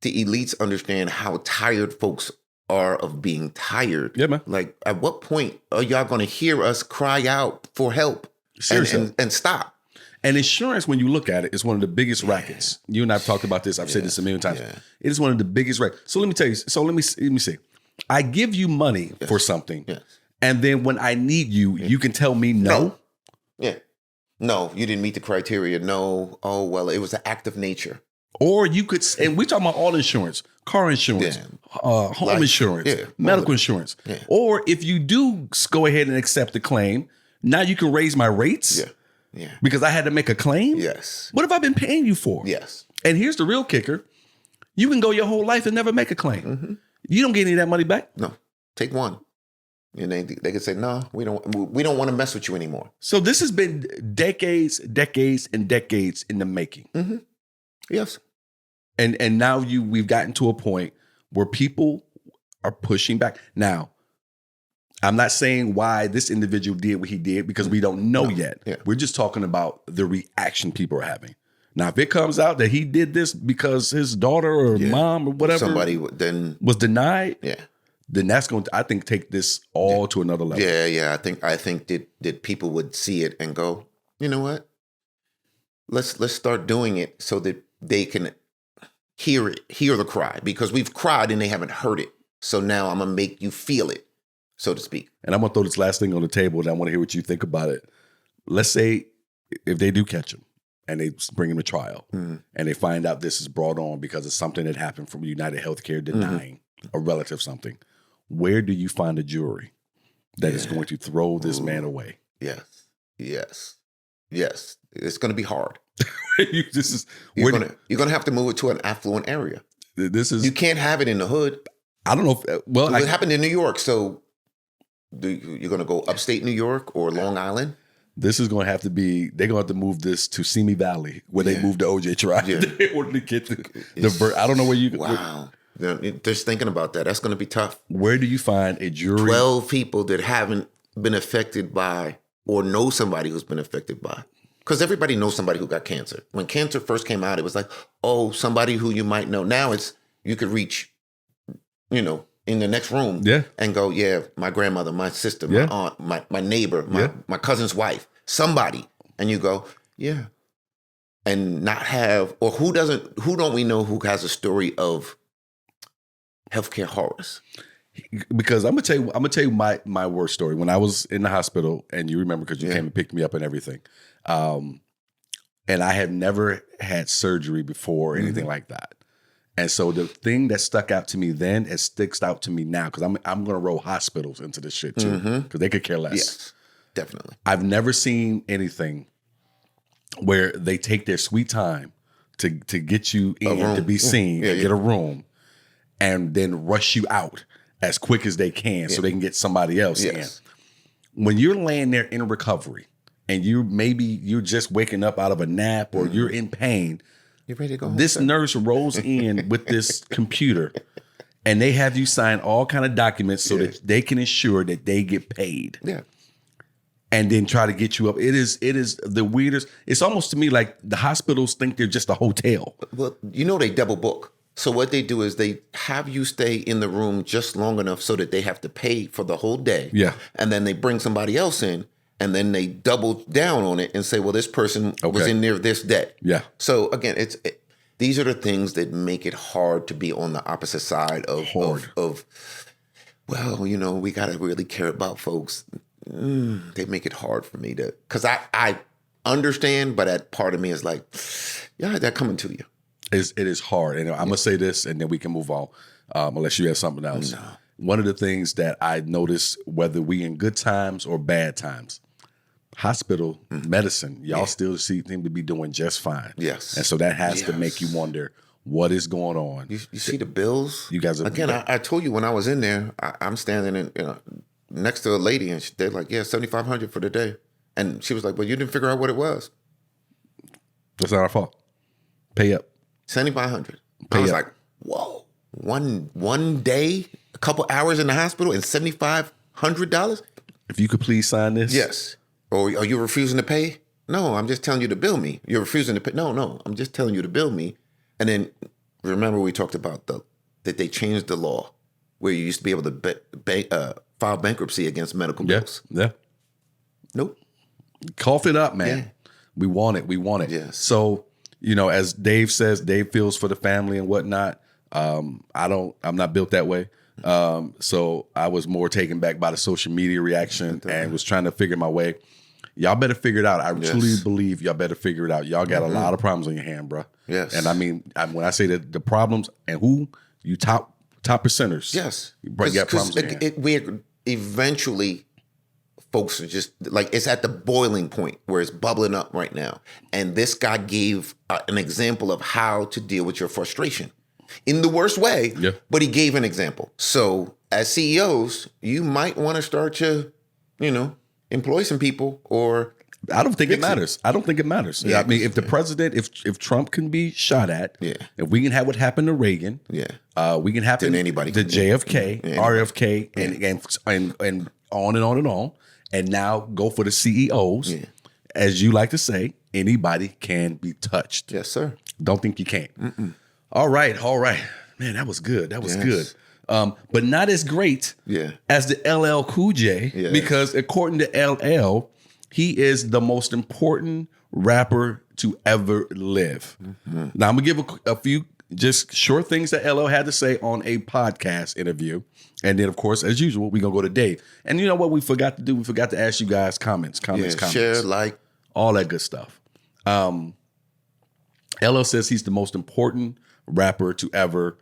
the elites understand how tired folks are of being tired. Yeah, man. Like, at what point are y'all going to hear us cry out for help and stop? And insurance, when you look at it, is one of the biggest rackets. You and I've talked about this. I've said this a million times. Yeah. It is one of the biggest rackets. So let me tell you. So let me see. I give you money for something, and then when I need you, you can tell me no. Yeah. No, you didn't meet the criteria. No. Oh, well, it was an act of nature. Or you could, and we're talking about all insurance, car insurance, home insurance, medical insurance. Yeah. Or if you do go ahead and accept the claim, now you can raise my rates. Yeah. Because I had to make a claim. Yes. What have I been paying you for? Yes. And here's the real kicker. You can go your whole life and never make a claim. Mm-hmm. You don't get any of that money back. No. Take one. And they could say, no, we don't want to mess with you anymore. So this has been decades in the making. Mm-hmm. Yes. And now we've gotten to a point where people are pushing back. Now, I'm not saying why this individual did what he did, because we don't know yet. Yeah. We're just talking about the reaction people are having. Now, if it comes out that he did this because his daughter or mom or whatever somebody then was denied, then that's going to, I think, take this all to another level. Yeah. I think that people would see it and go, you know what? Let's start doing it so that they can hear the cry, because we've cried and they haven't heard it. So now I'm gonna make you feel it, so to speak. And I'm gonna throw this last thing on the table, and I want to hear what you think about it. Let's say if they do catch him and they bring him to trial, and they find out this is brought on because of something that happened from United Healthcare denying a relative something. Where do you find a jury that is going to throw this man away? Yes. It's going to be hard. You're going to have to move it to an affluent area. You can't have it in the hood. I don't know. It happened in New York. So you're going to go upstate New York or Long Island? This is going to have to be, they're going to have to move this to Simi Valley where they moved the OJ trial. Yeah. They wanted to get the I don't know where you... Wow. Just thinking about that, that's going to be tough. Where do you find a jury? 12 people that haven't been affected by or know somebody who's been affected by. Because everybody knows somebody who got cancer. When cancer first came out, it was like, oh, somebody who you might know. Now it's, you could reach, in the next room and go, yeah, my grandmother, my sister, my aunt, my neighbor, my cousin's wife, somebody. And you go, yeah. And not have, or who don't we know who has a story of healthcare horrors? Because I'm gonna tell you my worst story. When I was in the hospital, and you remember because you came and picked me up and everything, and I had never had surgery before or anything like that. And so the thing that stuck out to me then, it sticks out to me now because I'm gonna roll hospitals into this shit too because they could care less. Yes, definitely. I've never seen anything where they take their sweet time to get you in to be seen and get a room, and then rush you out as quick as they can so they can get somebody else in. When you're laying there in recovery and you're just waking up out of a nap or you're in pain, you're ready to go home, this nurse rolls in with this computer and they have you sign all kind of documents so that they can ensure that they get paid. Yeah. And then try to get you up. It is the weirdest. It's almost to me like the hospitals think they're just a hotel. Well, they double book. So what they do is they have you stay in the room just long enough so that they have to pay for the whole day. Yeah. And then they bring somebody else in and then they double down on it and say, well, this person was in there this day. Yeah. So again, these are the things that make it hard to be on the opposite side of well, we got to really care about folks. They make it hard for me to, because I understand, but that part of me is like, yeah, they're coming to you. It is hard. And I'm going to say this and then we can move on unless you have something else. No. One of the things that I notice, whether we in good times or bad times, hospital medicine, y'all still seem to be doing just fine. Yes. And so that has to make you wonder what is going on. You see the bills? You guys are, again, I told you when I was in there, I'm standing in, next to a lady and they're like, yeah, $7,500 for the day. And she was like, well, you didn't figure out what it was. That's not our fault. Pay up. $7,500. I was like, whoa, one day, a couple hours in the hospital and $7,500? If you could please sign this. Yes. Or are you refusing to pay? No, I'm just telling you to bill me. You're refusing to pay? No, I'm just telling you to bill me. And then remember we talked about that they changed the law where you used to be able to file bankruptcy against medical bills. Yeah. Nope. Cough it up, man. Yeah. We want it. Yes. So, as Dave says, Dave feels for the family and whatnot. I'm not built that way. So I was more taken back by the social media reaction and was trying to figure my way. Y'all better figure it out. I truly believe y'all better figure it out. Y'all got a lot of problems on your hand, bro. Yes. And I mean, when I say that the problems and who you top percenters. Yes. You got problems on your hand. We eventually, folks are just like, it's at the boiling point where it's bubbling up right now. And this guy gave an example of how to deal with your frustration in the worst way, but he gave an example. So as CEOs, you might want to start to, employ some people or... I don't think it matters. Yeah, I mean, if the president, if Trump can be shot at, if we can have what happened to Reagan, we can happen to JFK, RFK, and on and on and on. And now go for the CEOs. Yeah. As you like to say, anybody can be touched. Yes, sir. Don't think you can't. Mm-mm. All right. Man, that was good. That was good. But not as great as the LL Cool J, because according to LL, he is the most important rapper to ever live. Mm-hmm. Now, I'm going to give a few just short things that LL had to say on a podcast interview. And then, of course, as usual, we're going to go to Dave. And you know what we forgot to do? We forgot to ask you guys comments. Share, like. All that good stuff. LL says he's the most important rapper to ever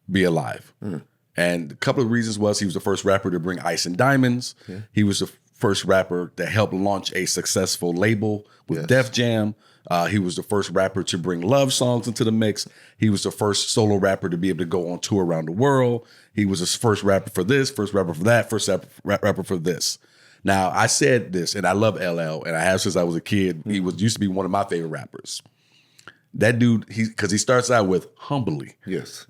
be alive. Mm. And a couple of reasons was he was the first rapper to bring Ice and Diamonds. Yeah. He was the first rapper to help launch a successful label with Def Jam. He was the first rapper to bring love songs into the mix. He was the first solo rapper to be able to go on tour around the world. He was the first rapper for this, first rapper for that, first rapper for this. Now, I said this, and I love LL, and I have since I was a kid. He used to be one of my favorite rappers. That dude, because he starts out with humbly. Yes.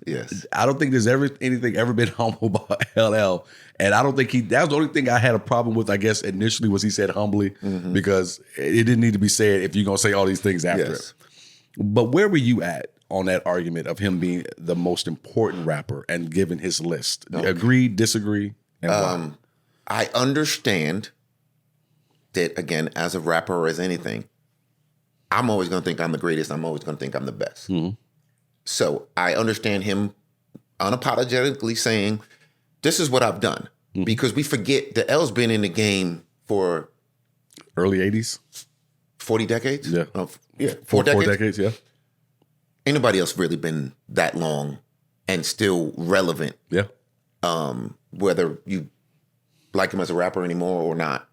I don't think there's anything ever been humble about LL, and I don't think that was the only thing I had a problem with. I guess initially was he said humbly because it didn't need to be said if you're gonna say all these things after it. But where were you at on that argument of him being the most important rapper and given his list? Okay. Agree, disagree, and why? I understand that, again, as a rapper or as anything, I'm always going to think I'm the greatest. I'm always going to think I'm the best. So I understand him unapologetically saying, this is what I've done. Because we forget that L's been in the game for... Early 80s? 40 decades? Yeah. Four decades? 4 decades, yeah. Ain't nobody else really been that long and still relevant. Yeah. Whether you like him as a rapper anymore or not,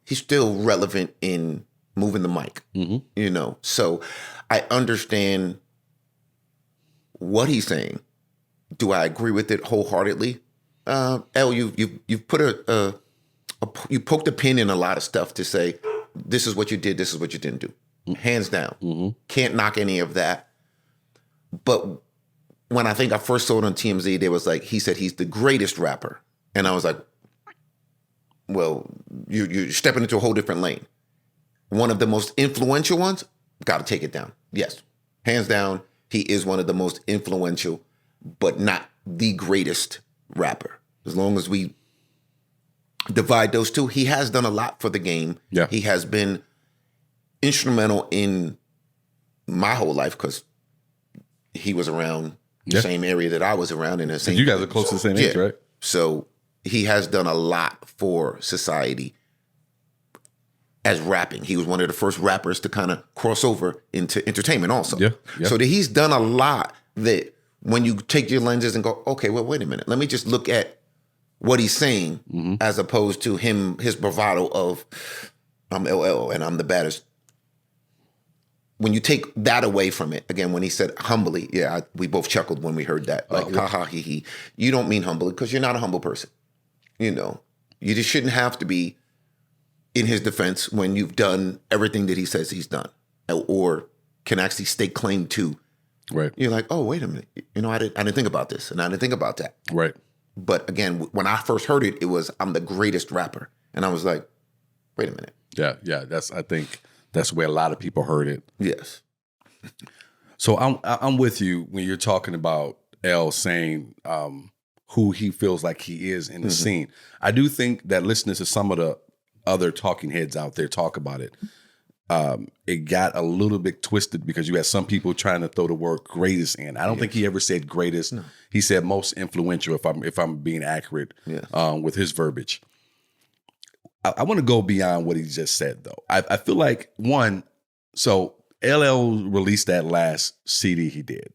he's still relevant in moving the mic, you know? So I understand what he's saying. Do I agree with it wholeheartedly? L, you've put you poked a pin in a lot of stuff to say, this is what you did, this is what you didn't do. Hands down. Can't knock any of that. But when I think I first saw it on TMZ, there was like, he said he's the greatest rapper. And I was like, well, you're stepping into a whole different lane. One of the most influential ones, got to take it down. Yes, hands down, he is one of the most influential, but not the greatest rapper. As long as we divide those two, he has done a lot for the game. Yeah. He has been instrumental in my whole life because he was around the same area that I was around in the same. You guys are close to the same age, right? So he has done a lot for society as rapping. He was one of the first rappers to kind of cross over into entertainment also. Yeah. So that he's done a lot that when you take your lenses and go, okay, well, wait a minute. Let me just look at what he's saying as opposed to his bravado of I'm LL and I'm the baddest. When you take that away from it, again, when he said humbly, we both chuckled when we heard that. Like, ha ha, he, he. You don't mean humbly because you're not a humble person. You know, you just shouldn't have to be in his defense when you've done everything that he says he's done or can actually stake claim to. Right. You're like, oh, wait a minute. You know, I didn't think about this and I didn't think about that. Right. But again, when I first heard it, it was, I'm the greatest rapper. And I was like, wait a minute. Yeah. I think that's where a lot of people heard it. Yes. So I'm with you when you're talking about L saying who he feels like he is in the scene. I do think that listening to some of the other talking heads out there talk about it, it got a little bit twisted because you had some people trying to throw the word greatest in. I don't think he ever said greatest. No. He said most influential, if I'm being accurate with his verbiage. I want to go beyond what he just said, though. I feel like, so LL released that last CD he did.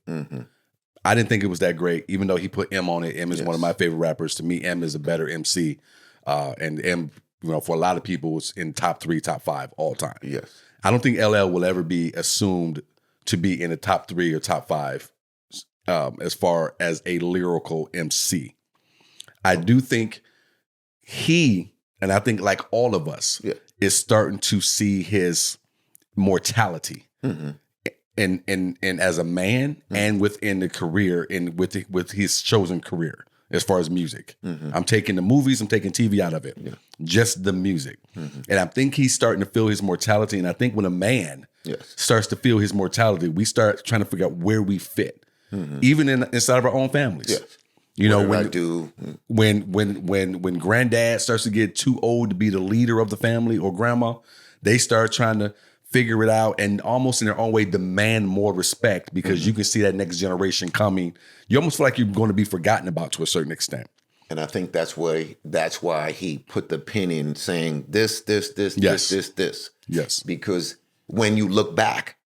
I didn't think it was that great, even though he put M on it. M is one of my favorite rappers. To me, M is a better MC. And M, you know, for a lot of people, it's in top 3, top 5 all time. Yes. I don't think LL will ever be assumed to be in the top 3 or top 5 as far as a lyrical MC. I do think and I think like all of us, is starting to see his mortality. And as a man and within the career and with his chosen career as far as music. I'm taking the movies, I'm taking TV out of it. Just the music. And I think he's starting to feel his mortality. And I think when a man starts to feel his mortality, we start trying to figure out where we fit. Even inside of our own families. You know, when granddad starts to get too old to be the leader of the family or grandma, they start trying to figure it out and almost in their own way demand more respect because you can see that next generation coming. You almost feel like you're going to be forgotten about to a certain extent. And I think that's why he put the pin in saying this. Yes. Because when you look back,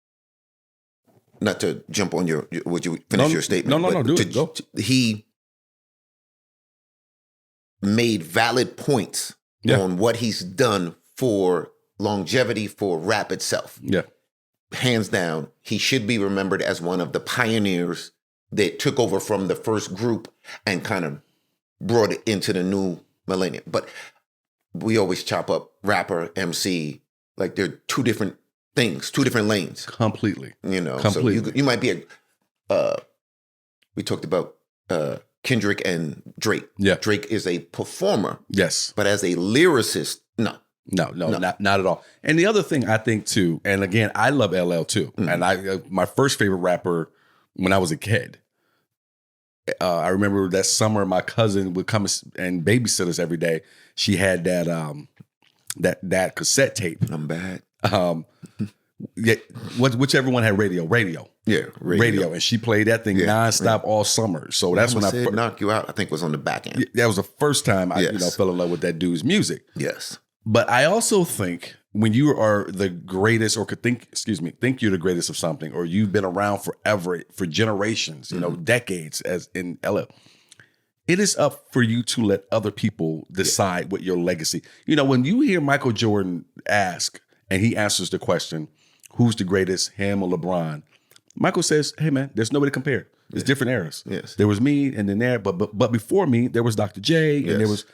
not to jump on would you finish your statement? No, do it. Go. He made valid points on what he's done for longevity for rap itself. Yeah. Hands down, he should be remembered as one of the pioneers that took over from the first group and kind of brought it into the new millennium. But we always chop up rapper, MC, like they're two different things, two different lanes. Completely. So you might be we talked about Kendrick and Drake. Yeah. Drake is a performer. Yes. But as a lyricist, no. No. Not at all. And the other thing I think too, and again, I love LL too. And my first favorite rapper when I was a kid, I remember that summer my cousin would come and babysit us every day. She had that cassette tape. I'm bad. Yeah, whichever one had radio. Yeah, radio. And she played that thing nonstop all summer. So that's when I Knock You Out, I think, was on the back end. That was the first time I fell in love with that dude's music. Yes. But I also think when you are the greatest or think you're the greatest of something, or you've been around forever, for generations, decades, as in LL, it is up for you to let other people decide what your legacy. When you hear Michael Jordan ask, and he answers the question, who's the greatest, him or LeBron? Michael says, hey man, there's nobody to compare. There's different eras. Yes. There was me, and then there, but before me, there was Dr. J, and there was,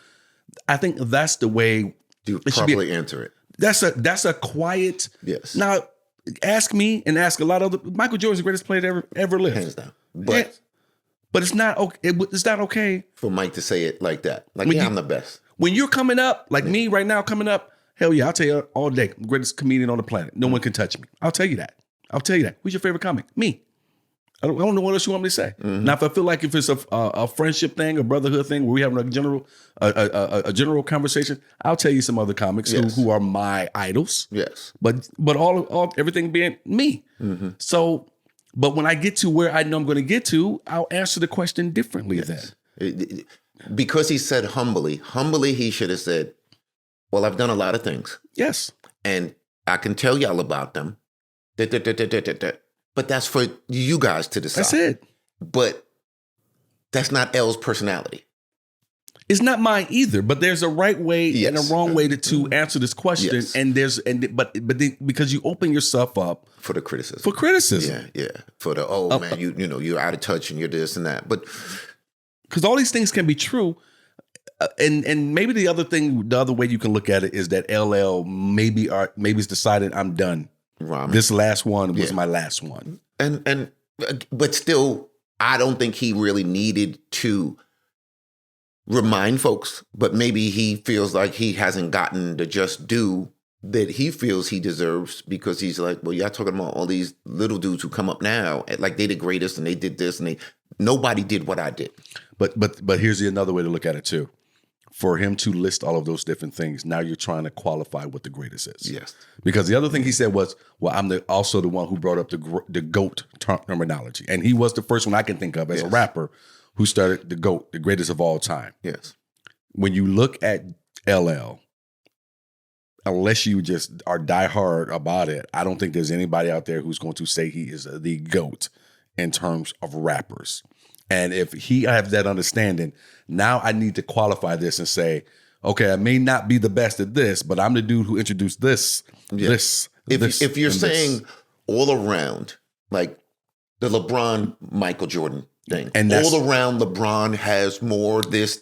I think that's the way you properly answer it. That's a quiet. Yes. Now, ask me and ask a lot of other. Michael Jordan's the greatest player that ever lived. Hands down. But it's not okay. It's not okay for Mike to say it like that. Like, I'm the best. When you're coming up, like me right now, coming up, hell yeah, I'll tell you all day, greatest comedian on the planet. No one can touch me. I'll tell you that. Who's your favorite comic? Me. I don't know what else you want me to say. Now, if I feel like if it's a friendship thing, a brotherhood thing, where we have a general conversation, I'll tell you some other comics who are my idols. Yes. But everything being me. So, but when I get to where I know I'm going to get to, I'll answer the question differently then. Because he said humbly, he should have said, well, I've done a lot of things. Yes. And I can tell y'all about them. But that's for you guys to decide. That's it. But that's not L's personality. It's not mine either. But there's a right way and a wrong way to answer this question. Yes. And because you open yourself up for the criticism. Yeah. For the man, you're out of touch and you're this and that. But because all these things can be true. And maybe the other way you can look at it is that LL maybe has decided I'm done. Ramen. This last one was my last one. But still, I don't think he really needed to remind folks, but maybe he feels like he hasn't gotten the just due that he feels he deserves, because he's like, well, y'all talking about all these little dudes who come up now, like they the greatest and they did this and nobody did what I did. But here's another way to look at it too. For him to list all of those different things, now you're trying to qualify what the greatest is. Yes. Because the other thing he said was, well, I'm also the one who brought up the GOAT terminology. And he was the first one I can think of as a rapper who started the GOAT, the greatest of all time. Yes. When you look at LL, unless you just are diehard about it, I don't think there's anybody out there who's going to say he is the GOAT in terms of rappers. And if he has that understanding, now I need to qualify this and say, okay, I may not be the best at this, but I'm the dude who introduced this. If you're saying all around, like the LeBron, Michael Jordan thing, and all around LeBron has more this.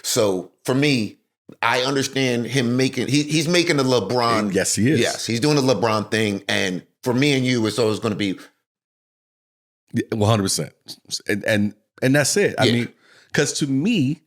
So for me, I understand him he's making the LeBron. Yes, he is. Yes, he's doing the LeBron thing. And for me and you, it's always going to be 100%. And that's it. I mean, because to me,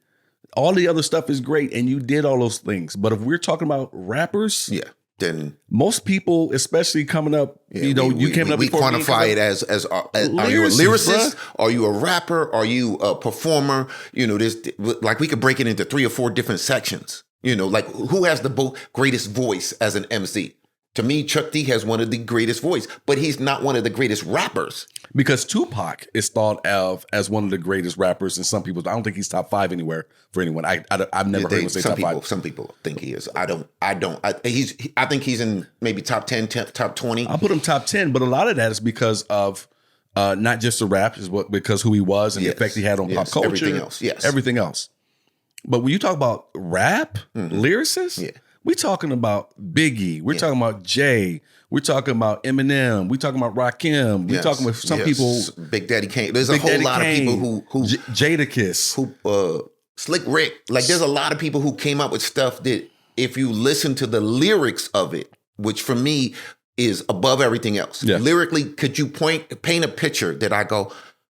all the other stuff is great and you did all those things. But if we're talking about rappers, then most people, especially coming up, you came up. We quantify it as are you a lyricist? Bruh. Are you a rapper? Are you a performer? Like we could break it into 3 or 4 different sections. Like who has the greatest voice as an MC? To me, Chuck D has one of the greatest voice, but he's not one of the greatest rappers. Because Tupac is thought of as one of the greatest rappers, and some people, I don't think he's top 5 anywhere for anyone. I've never heard him say top 5. Some people think he is. I don't. I think he's in maybe top 10, top 20. I'll put him top 10, but a lot of that is because of not just the rap, because who he was and the effect he had on pop culture. Everything else. But when you talk about rap, lyricists, we're talking about Biggie. We're talking about Jay. We're talking about Eminem. We're talking about Rakim. We're talking about some people. Big Daddy Kane. There's a whole lot of people who Jadakiss. Who Slick Rick. Like there's a lot of people who came up with stuff that if you listen to the lyrics of it, which for me is above everything else. Yeah. Lyrically, could you paint a picture that I go,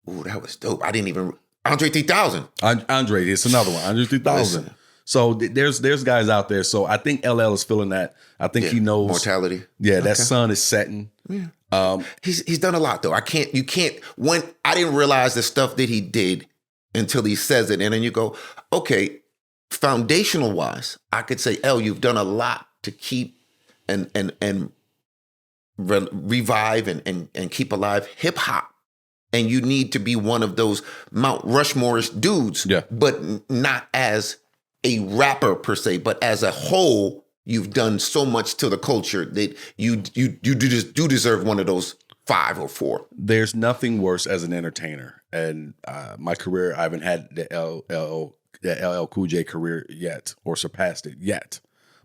ooh, that was dope. I didn't even, Andre 3000. Andre, it's another one, Andre 3000. So there's guys out there. So I think LL is feeling that. I think he knows. Mortality. Yeah, that sun is setting. Yeah. He's done a lot though. I didn't realize the stuff that he did until he says it. And then you go, okay, foundational wise, I could say, you've done a lot to keep and revive and keep alive hip hop. And you need to be one of those Mount Rushmore-ish dudes, but not as a rapper per se, but as a whole, you've done so much to the culture that you do deserve one of those 5 or 4. There's nothing worse as an entertainer. And my career, I haven't had the LL Cool J career yet or surpassed it yet.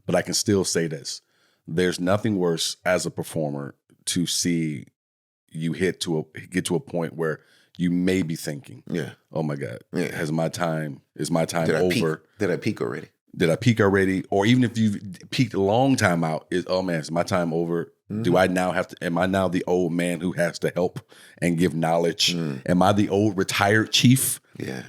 But I can still say this. There's nothing worse as a performer to see you get to a point where you may be thinking, oh my God, is my time over? Did I peak already? Did I peak already? Or even if you've peaked a long time out, is my time over? Mm-hmm. Do I now am I now the old man who has to help and give knowledge? Am I the old retired chief? Yeah.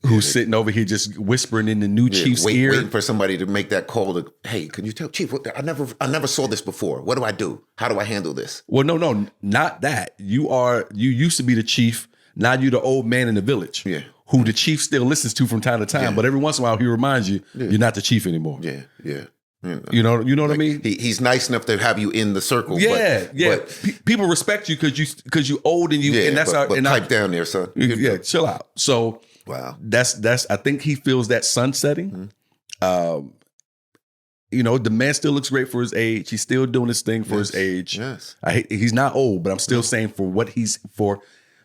Who's sitting over here just whispering in the new chief's ear? Waiting for somebody to make that call to, hey, can you tell Chief, I never saw this before. What do I do? How do I handle this? Well, no, not that. You used to be the chief. Now you're the old man in the village. Yeah. Who the chief still listens to from time to time. Yeah. But every once in a while he reminds you, you're not the chief anymore. Yeah, yeah. You know what I mean? He's nice enough to have you in the circle. Yeah, people respect you because you old and and that's but pipe down there, son. Yeah, chill out. So wow, that's. I think he feels that sun setting. Mm-hmm. The man still looks great for his age. He's still doing his thing for his age. Yes, he's not old, but I'm still saying for what he's for.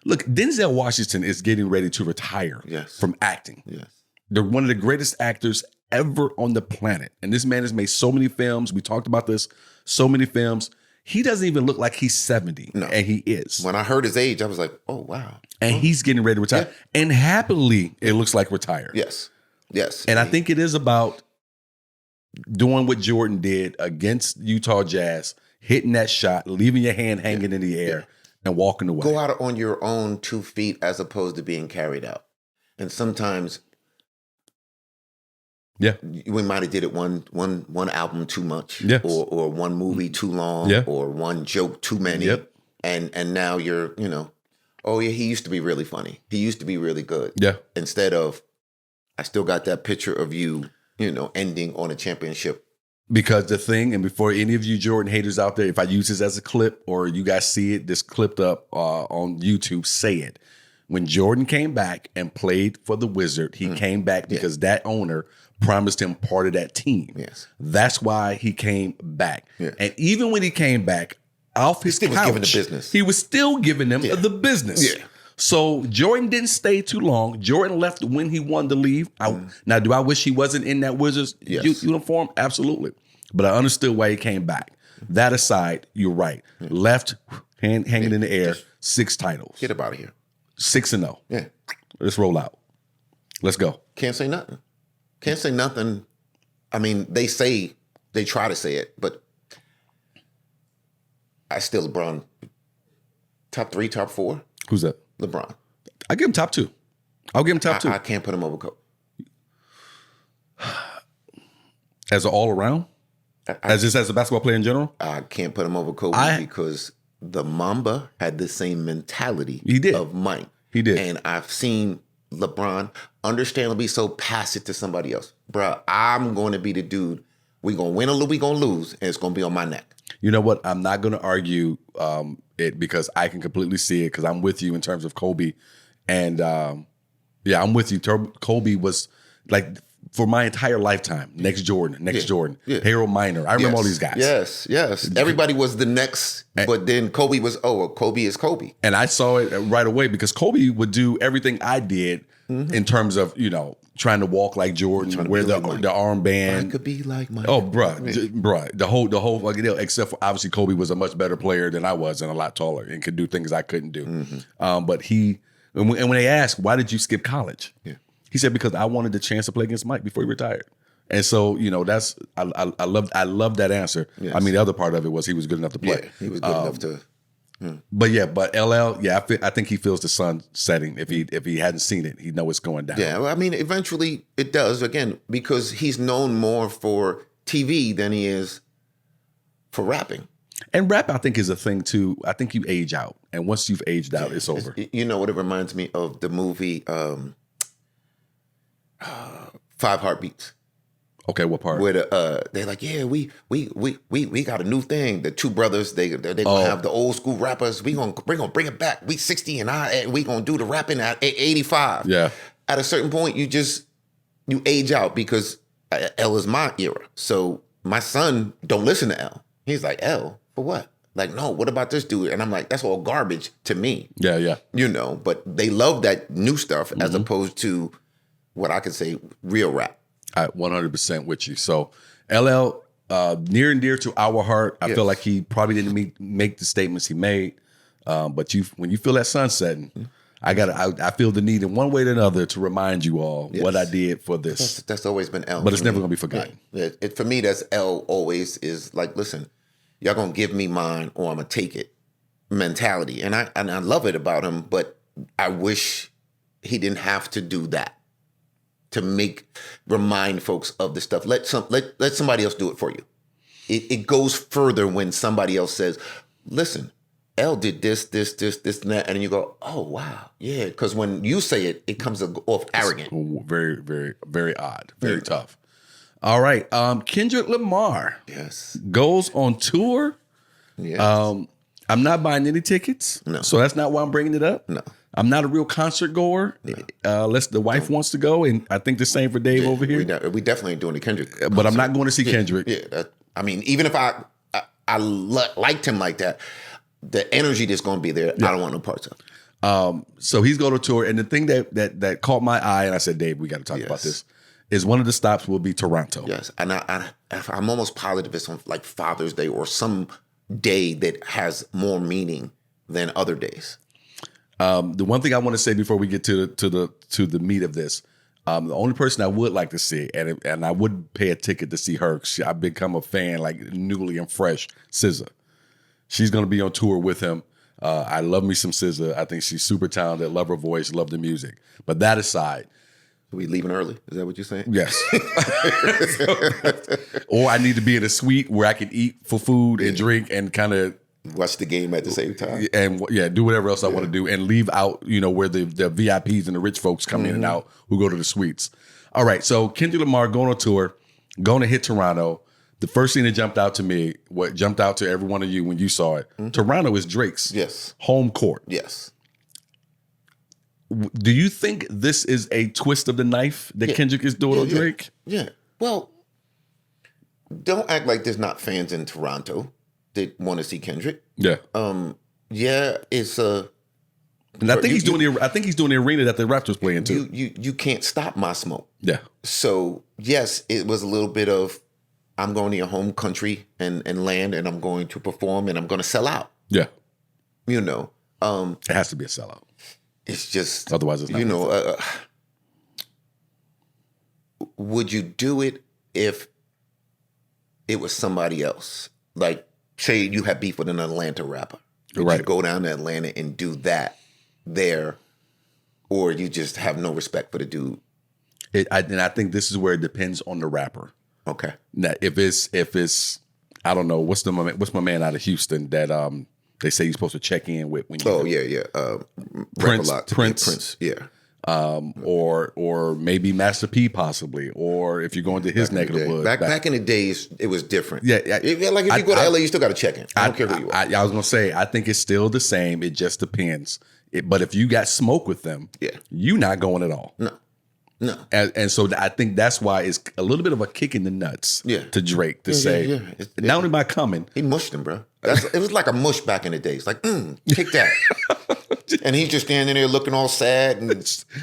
Look, Denzel Washington is getting ready to retire from acting. Yes, they're one of the greatest actors ever on the planet. And this man has made so many films. We talked about this, so many films. He doesn't even look like he's 70. No. And he is. When I heard his age, I was like, oh, wow. And he's getting ready to retire. Yeah. And happily, it looks like retired. Yes. Yes. And I think it is about doing what Jordan did against Utah Jazz, hitting that shot, leaving your hand hanging in the air, and walking away. Go out on your own 2 feet as opposed to being carried out. And sometimes we might have did it one album too much, or one movie too long, or one joke too many, and now you're he used to be really funny, he used to be really good, instead of I still got that picture of you ending on a championship. Because the thing, and before any of you Jordan haters out there, if I use this as a clip or you guys see it, this clipped up on YouTube, say it. When Jordan came back and played for the Wizard, he came back because that owner promised him part of that team. Yes. That's why he came back. Yeah. And even when he came back off his couch, was giving the business. He was still giving them the business. Yeah. So Jordan didn't stay too long. Jordan left when he wanted to leave. Now, do I wish he wasn't in that Wizards uniform? Absolutely. But I understood why he came back. That aside, you're right. Left, hanging in the air, 6 titles. Get up out of here. 6-0. Yeah. Let's roll out. Let's go. Can't say nothing. Can't say nothing. I mean, they try to say it, but I still LeBron top 3, top 4. Who's that? LeBron. I give him top 2. I'll give him top 2. I can't put him over Kobe. As an all around? As a basketball player in general? I can't put him over Kobe because the Mamba had the same mentality of Mike. He did. And I've seen LeBron understandably so pass it to somebody else. Bruh, I'm going to be the dude. We going to win or we going to lose, and it's going to be on my neck. You know what? I'm not going to argue it because I can completely see it because I'm with you in terms of Kobe. And I'm with you. Kobe was like, for my entire lifetime, next Jordan, Harold Miner. I remember all these guys. Yes. Everybody was the next, but then Kobe was, Kobe is Kobe. And I saw it right away because Kobe would do everything I did in terms of, trying to walk like Jordan, wear the armband. I could be like Mike. Oh, bruh. The whole fucking deal, except for obviously Kobe was a much better player than I was and a lot taller and could do things I couldn't do. But when they ask, why did you skip college? Yeah. He said, because I wanted the chance to play against Mike before he retired. And so, that's I love that answer. Yes. I mean, the other part of it was he was good enough to play. Yeah, he was good enough to. But LL, I think he feels the sun setting. If he hadn't seen it, he know it's going down. Yeah, well, I mean, eventually it does, again, because he's known more for TV than he is for rapping. And rap, I think, is a thing too. I think you age out, and once you've aged out, it's over. You know what it reminds me of? The movie 5 Heartbeats. Okay, what part? Where they're like, yeah, we got a new thing. The two brothers, they gonna have the old school rappers. We're gonna bring it back. We 60 and we gonna do the rapping at 85. Yeah. At a certain point, you age out, because L is my era. So my son don't listen to L. He's like, L for what? Like, no, what about this dude? And I'm like, that's all garbage to me. Yeah. But they love that new stuff as opposed to what I could say real rap. 100% with you. So LL, near and dear to our heart. I feel like he probably didn't make the statements he made. But when you feel that sun setting, I feel the need in one way or another to remind you all what I did for this. That's always been L. But it's never going to be forgotten. For me, that's L always is like, listen, y'all going to give me mine or I'm going to take it mentality. And I love it about him, but I wish he didn't have to do that. To remind folks of the stuff. Let somebody else do it for you. It goes further when somebody else says, listen, L did this, and that. And you go, oh, wow. Yeah. Because when you say it, it comes off arrogant. It's very, very, very odd. Very tough. All right. Kendrick Lamar. Yes. Goes on tour. Yes. I'm not buying any tickets. No. So that's not why I'm bringing it up. No. I'm not a real concert goer. Unless the wife wants to go, and I think the same for Dave over here. We definitely ain't doing the Kendrick concert. But I'm not going to see Kendrick. Yeah, I mean, even if I liked him like that, the energy that's going to be there, I don't want no parts of. So he's going to tour, and the thing that caught my eye, and I said, Dave, we got to talk about this, is one of the stops will be Toronto. Yes, and I'm almost positive it's on like Father's Day or some day that has more meaning than other days. The one thing I want to say before we get to the meat of this, the only person I would like to see, and I would pay a ticket to see her. I've become a fan, like newly and fresh, SZA. She's going to be on tour with him. I love me some SZA. I think she's super talented. Love her voice. Love the music. But that aside, are we leaving early? Is that what you're saying? Yes. Or I need to be in a suite where I can eat for food and drink and kind of watch the game at the same time. And do whatever else I want to do and leave out, where the VIPs and the rich folks come in and out who go to the suites. All right. So Kendrick Lamar going on tour, going to hit Toronto. The first thing that jumped out to me, what jumped out to every one of you when you saw it, Toronto is Drake's home court. Yes. Do you think this is a twist of the knife that Kendrick is doing on Drake? Yeah. Well, don't act like there's not fans in Toronto that want to see Kendrick. Yeah. It's a. And I think he's doing the arena that the Raptors play into. You can't stop my smoke. Yeah. So yes, it was a little bit of, I'm going to your home country and land, and I'm going to perform, and I'm going to sell out. Yeah. It has to be a sellout. It's just, otherwise it's not. Would you do it if it was somebody else? Like, say you have beef with an Atlanta rapper. Would you go down to Atlanta and do that there, or you just have no respect for the dude? And I think this is where it depends on the rapper. Okay. Now, if it's I don't know, what's my man out of Houston that they say he's supposed to check in with when you Prince. Yeah. Or maybe Master P possibly, or if you're going to his neck of the woods. Back in the days, it was different. Yeah. Like if you go to LA, you still got to check in. I don't care who you are. I was going to say, I think it's still the same. It just depends. But if you got smoke with them, you're not going at all. No. And so I think that's why it's a little bit of a kick in the nuts to Drake to say, not only by coming. He mushed him, bro. It was like a mush back in the days. Like, kick that. And he's just standing there looking all sad. And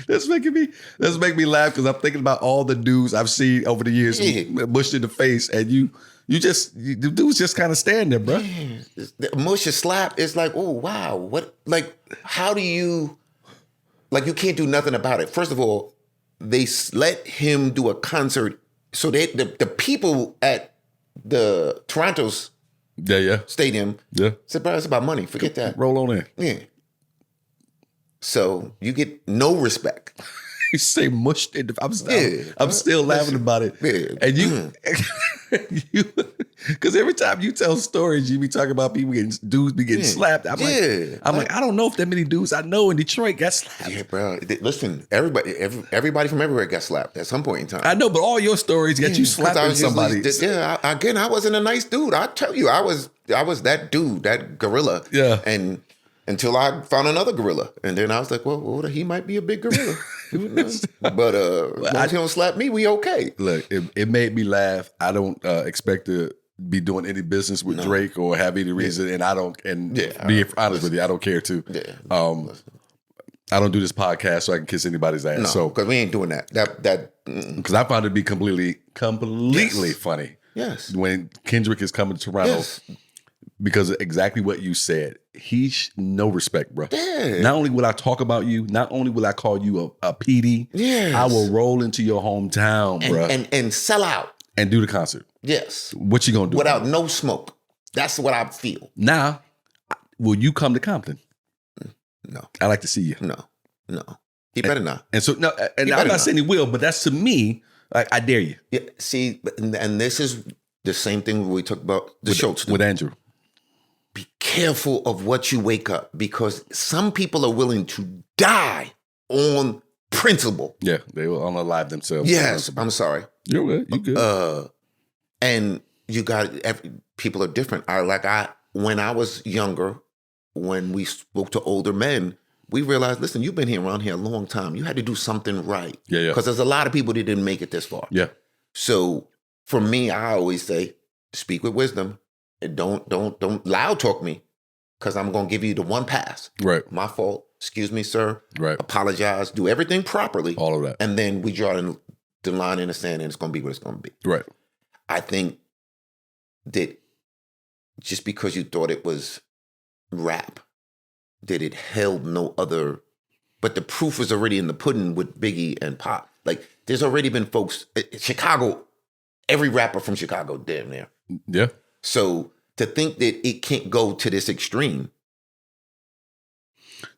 That's making me laugh because I'm thinking about all the dudes I've seen over the years mushed in the face, and the dudes just kind of stand there, bro. The mush is slap. It's like, oh wow, what? Like, how do you? Like, you can't do nothing about it. First of all, they let him do a concert. So the people at the Toronto's stadium said, bro, it's about money. Forget that. Roll on in. Yeah. So you get no respect. You say mushed. I'm still laughing about it. Yeah. And because every time you tell stories, you be talking about dudes be getting slapped. I'm like, I don't know if that many dudes I know in Detroit got slapped. Yeah, bro. Listen, everybody from everywhere got slapped at some point in time. I know, but all your stories got you slapping somebody. I wasn't a nice dude. I tell you, I was that dude, that gorilla. Yeah. And until I found another gorilla, and then I was like, well, he might be a big gorilla. But once he don't slap me, we okay. Look, it made me laugh. I don't expect to be doing any business with Drake or have any reason, and I don't. And be honest with you, I don't care to. Yeah. I don't do this podcast so I can kiss anybody's ass. No, so because we ain't doing that. Because I found it to be completely funny. Yes. When Kendrick is coming to Toronto. Yes. Because of exactly what you said. No respect, bro. Yeah. Not only will I talk about you, not only will I call you a PD, yes. I will roll into your hometown, bro. And sell out. And do the concert. Yes. What you gonna do? Without no smoke. That's what I feel. Now, will you come to Compton? No. I'd like to see you. No. He better not. And so, no, and I'm not saying he will, but that's to me, like, I dare you. Yeah, see, and this is the same thing we talked about the Schultz. With Andrew. Be careful of what you wake up, because some people are willing to die on principle. Yeah, they will unalive themselves. Yes, I'm sorry. You're good. You good. And you got people are different. When I was younger, when we spoke to older men, we realized, listen, you've been around here a long time. You had to do something right. Yeah. Because there's a lot of people that didn't make it this far. Yeah. So for me, I always say, speak with wisdom. Don't loud talk me, because I'm going to give you the one pass. Right. My fault. Excuse me, sir. Right. Apologize. Do everything properly. All of that. And then we draw the line in the sand, and it's going to be what it's going to be. Right. I think that just because you thought it was rap, that it held no other, but the proof was already in the pudding with Biggie and Pop. Like, there's already been folks, Chicago, every rapper from Chicago, damn near. Yeah. So to think that it can't go to this extreme.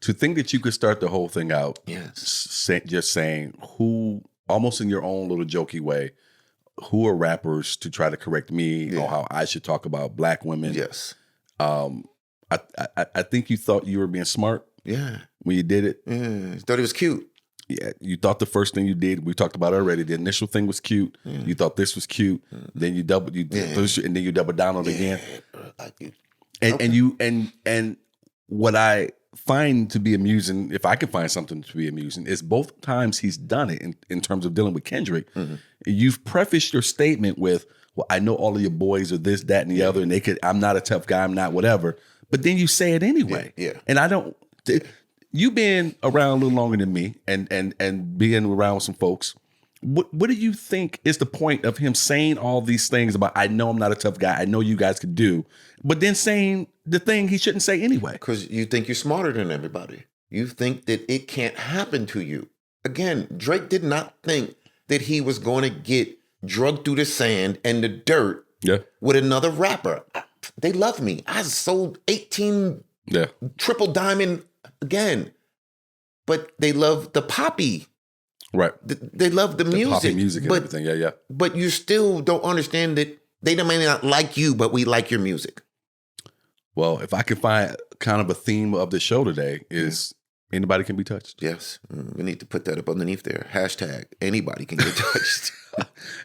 To think that you could start the whole thing out, just saying who, almost in your own little jokey way, who are rappers to try to correct me on how I should talk about black women. Yes. I think you thought you were being smart. Yeah. When you did it. Yeah. You thought it was cute. Yeah, you thought the first thing you did, we talked about already, the initial thing was cute. Yeah. You thought this was cute. Then you doubled and then you double down on it again. And what I find to be amusing, if I can find something to be amusing, is both times he's done it in terms of dealing with Kendrick. Mm-hmm. You've prefaced your statement with, well, I know all of your boys are this, that, and the other, and I'm not a tough guy, I'm not whatever. But then you say it anyway. Yeah. And I don't. You been around a little longer than me, and being around with some folks. What do you think is the point of him saying all these things about, I know I'm not a tough guy, I know you guys could do, but then saying the thing he shouldn't say anyway? Because you think you're smarter than everybody. You think that it can't happen to you. Again, Drake did not think that he was going to get drugged through the sand and the dirt with another rapper. They love me. I sold 18 triple diamond again. But they love the poppy. Right. They love the music. Poppy music and everything. Yeah. But you still don't understand that they may not like you, but we like your music. Well, if I can find kind of a theme of the show today is anybody can be touched. Yes. We need to put that up underneath there. Hashtag anybody can get touched.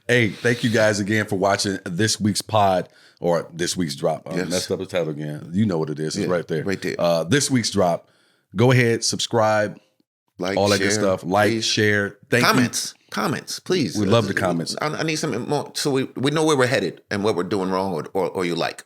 Hey, thank you guys again for watching this week's pod or this week's drop. I messed up the title again. You know what it is. It's right there. Right there. This week's drop. Go ahead, subscribe, like, all that share, good stuff. Like, please. Share. Comments, please. We love the comments. I need some more so we know where we're headed and what we're doing wrong or you like.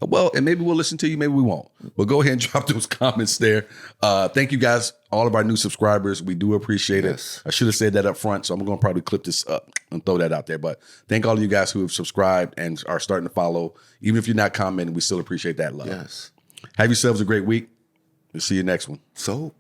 Well, and maybe we'll listen to you, maybe we won't. But go ahead and drop those comments there. Thank you guys, all of our new subscribers. We do appreciate it. I should have said that up front, so I'm going to probably clip this up and throw that out there. But thank all of you guys who have subscribed and are starting to follow. Even if you're not commenting, we still appreciate that love. Yes. Have yourselves a great week. We'll see you next one. So...